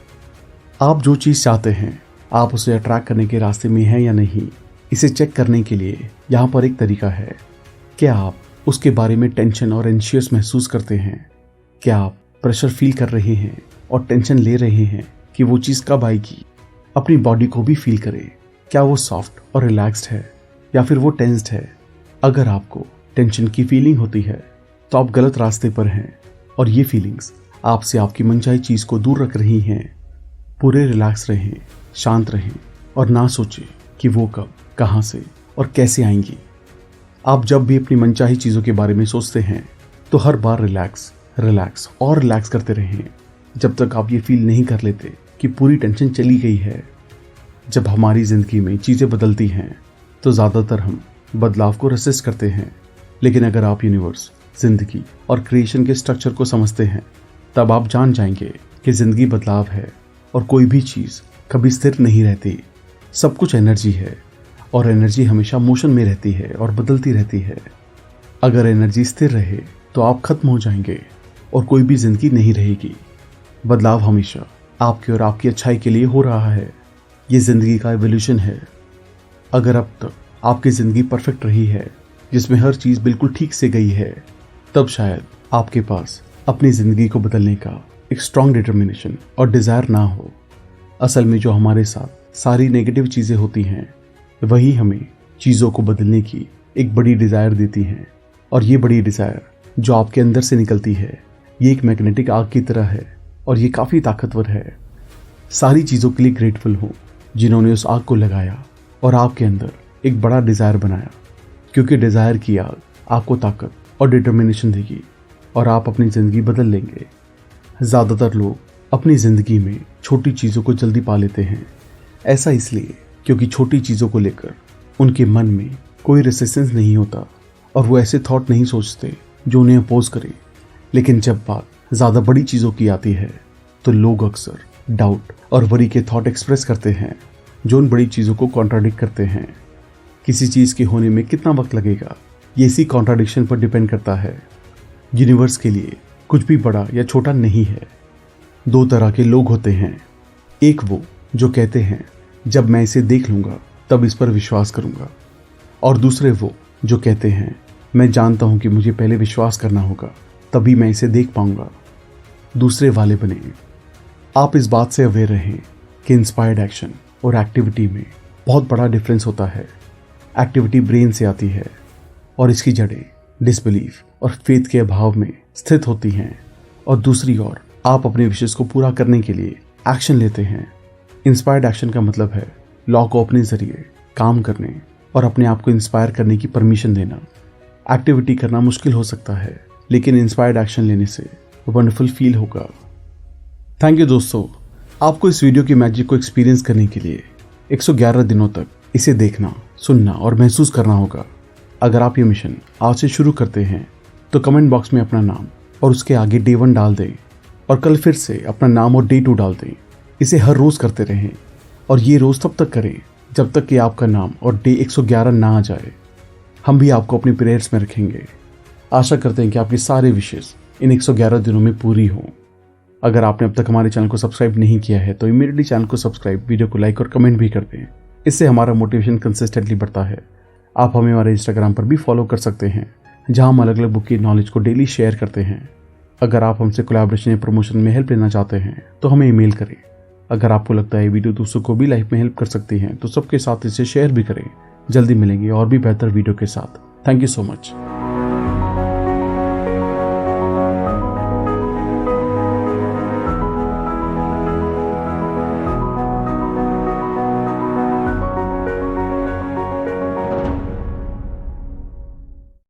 आप जो चीज़ चाहते हैं आप उसे अट्रैक्ट करने के रास्ते में हैं या नहीं, इसे चेक करने के लिए यहाँ पर एक तरीका है। क्या आप उसके बारे में टेंशन और एंशियस महसूस करते हैं? क्या आप प्रेशर फील कर रहे हैं और टेंशन ले रहे हैं कि वो चीज़ कब आएगी? अपनी बॉडी को भी फील करें। क्या वो सॉफ्ट और रिलैक्स्ड है या फिर वो टेंस्ड है? अगर आपको टेंशन की फीलिंग होती है तो आप गलत रास्ते पर हैं और ये फीलिंग्स आपसे आपकी मनचाही चीज़ को दूर रख रही हैं। पूरे रिलैक्स रहें, शांत रहें और ना सोचें कि वो कब, कहाँ से और कैसे आएंगी। आप जब भी अपनी मनचाही चीज़ों के बारे में सोचते हैं तो हर बार रिलैक्स रिलैक्स और रिलैक्स करते रहें जब तक आप ये फील नहीं कर लेते कि पूरी टेंशन चली गई है। जब हमारी ज़िंदगी में चीज़ें बदलती हैं तो ज़्यादातर हम बदलाव को रेसिस्ट करते हैं, लेकिन अगर आप यूनिवर्स, ज़िंदगी और क्रिएशन के स्ट्रक्चर को समझते हैं तब आप जान जाएंगे कि ज़िंदगी बदलाव है और कोई भी चीज़ कभी स्थिर नहीं रहती। सब कुछ एनर्जी है और एनर्जी हमेशा मोशन में रहती है और बदलती रहती है। अगर एनर्जी स्थिर रहे तो आप खत्म हो जाएंगे और कोई भी ज़िंदगी नहीं रहेगी। बदलाव हमेशा आपके और आपकी अच्छाई के लिए हो रहा है। ये ज़िंदगी का एवोल्यूशन है। अगर अब तक आपकी ज़िंदगी परफेक्ट रही है, जिसमें हर चीज़ बिल्कुल ठीक से गई है, तब शायद आपके पास अपनी ज़िंदगी को बदलने का एक स्ट्रॉन्ग डिटर्मिनेशन और डिज़ायर ना हो। असल में जो हमारे साथ सारी नेगेटिव चीज़ें होती हैं वही हमें चीज़ों को बदलने की एक बड़ी डिज़ायर देती हैं। और ये बड़ी डिज़ायर जो आपके अंदर से निकलती है, ये एक मैग्नेटिक आग की तरह है और ये काफ़ी ताकतवर है। सारी चीज़ों के लिए ग्रेटफुल हूँ जिन्होंने उस आग को लगाया और आपके अंदर एक बड़ा डिज़ायर बनाया, क्योंकि डिज़ायर की आग आपको ताकत और डिटर्मिनेशन देगी और आप अपनी ज़िंदगी बदल लेंगे। ज़्यादातर लोग अपनी ज़िंदगी में छोटी चीज़ों को जल्दी पा लेते हैं। ऐसा इसलिए क्योंकि छोटी चीज़ों को लेकर उनके मन में कोई रेसिस्टेंस नहीं होता और वो ऐसे थॉट नहीं सोचते जो उन्हें अपोज करे। लेकिन जब बात ज़्यादा बड़ी चीज़ों की आती है तो लोग अक्सर डाउट और वरी के थॉट एक्सप्रेस करते हैं जो उन बड़ी चीज़ों को कॉन्ट्राडिक्ट करते हैं। किसी चीज़ के होने में कितना वक्त लगेगा ये इसी कॉन्ट्राडिक्शन पर डिपेंड करता है। यूनिवर्स के लिए कुछ भी बड़ा या छोटा नहीं है। दो तरह के लोग होते हैं, एक वो जो कहते हैं जब मैं इसे देख लूँगा तब इस पर विश्वास करूँगा, और दूसरे वो जो कहते हैं मैं जानता हूँ कि मुझे पहले विश्वास करना होगा तभी मैं इसे देख पाऊँगा। दूसरे वाले बने। आप इस बात से अवेयर रहें कि इंस्पायर्ड एक्शन और एक्टिविटी में बहुत बड़ा डिफरेंस होता है। एक्टिविटी ब्रेन से आती है और इसकी जड़ें डिसबिलीफ और फेथ के अभाव में स्थित होती हैं, और दूसरी ओर आप अपने विशेष को पूरा करने के लिए एक्शन लेते हैं। इंस्पायर्ड एक्शन का मतलब है लॉ को अपने जरिए काम करने और अपने आप को इंस्पायर करने की परमिशन देना। एक्टिविटी करना मुश्किल हो सकता है, लेकिन इंस्पायर्ड एक्शन लेने से वंडरफुल फील होगा। थैंक यू दोस्तों, आपको इस वीडियो की मैजिक को एक्सपीरियंस करने के लिए 111 दिनों तक इसे देखना, सुनना और महसूस करना होगा। अगर आप ये मिशन आज से शुरू करते हैं तो कमेंट बॉक्स में अपना नाम और उसके आगे डे 1 डाल दें, और कल फिर से अपना नाम और डे 2 डाल दें। इसे हर रोज़ करते रहें और ये रोज़ तब तक करें जब तक कि आपका नाम और डे 111 ना आ जाए। हम भी आपको अपनी प्रेयर्स में रखेंगे। आशा करते हैं कि आपकी सारे विशेष इन 111 दिनों में पूरी हों। अगर आपने अब तक हमारे चैनल को सब्सक्राइब नहीं किया है तो इमीडिएटली चैनल को सब्सक्राइब, वीडियो को लाइक और कमेंट भी कर दें। इससे हमारा मोटिवेशन कंसिस्टेंटली बढ़ता है। आप हमें हमारे इंस्टाग्राम पर भी फॉलो कर सकते हैं, जहां हम अलग अलग बुक की नॉलेज को डेली शेयर करते हैं। अगर आप हमसे कोलैबोरेशन या प्रमोशन में हेल्प लेना चाहते हैं तो हमें ईमेल करें। अगर आपको लगता है वीडियो दूसरों को भी लाइफ में हेल्प कर सकती हैं तो सबके साथ इसे शेयर भी करें। जल्दी मिलेंगे और भी बेहतर वीडियो के साथ। Thank you so much.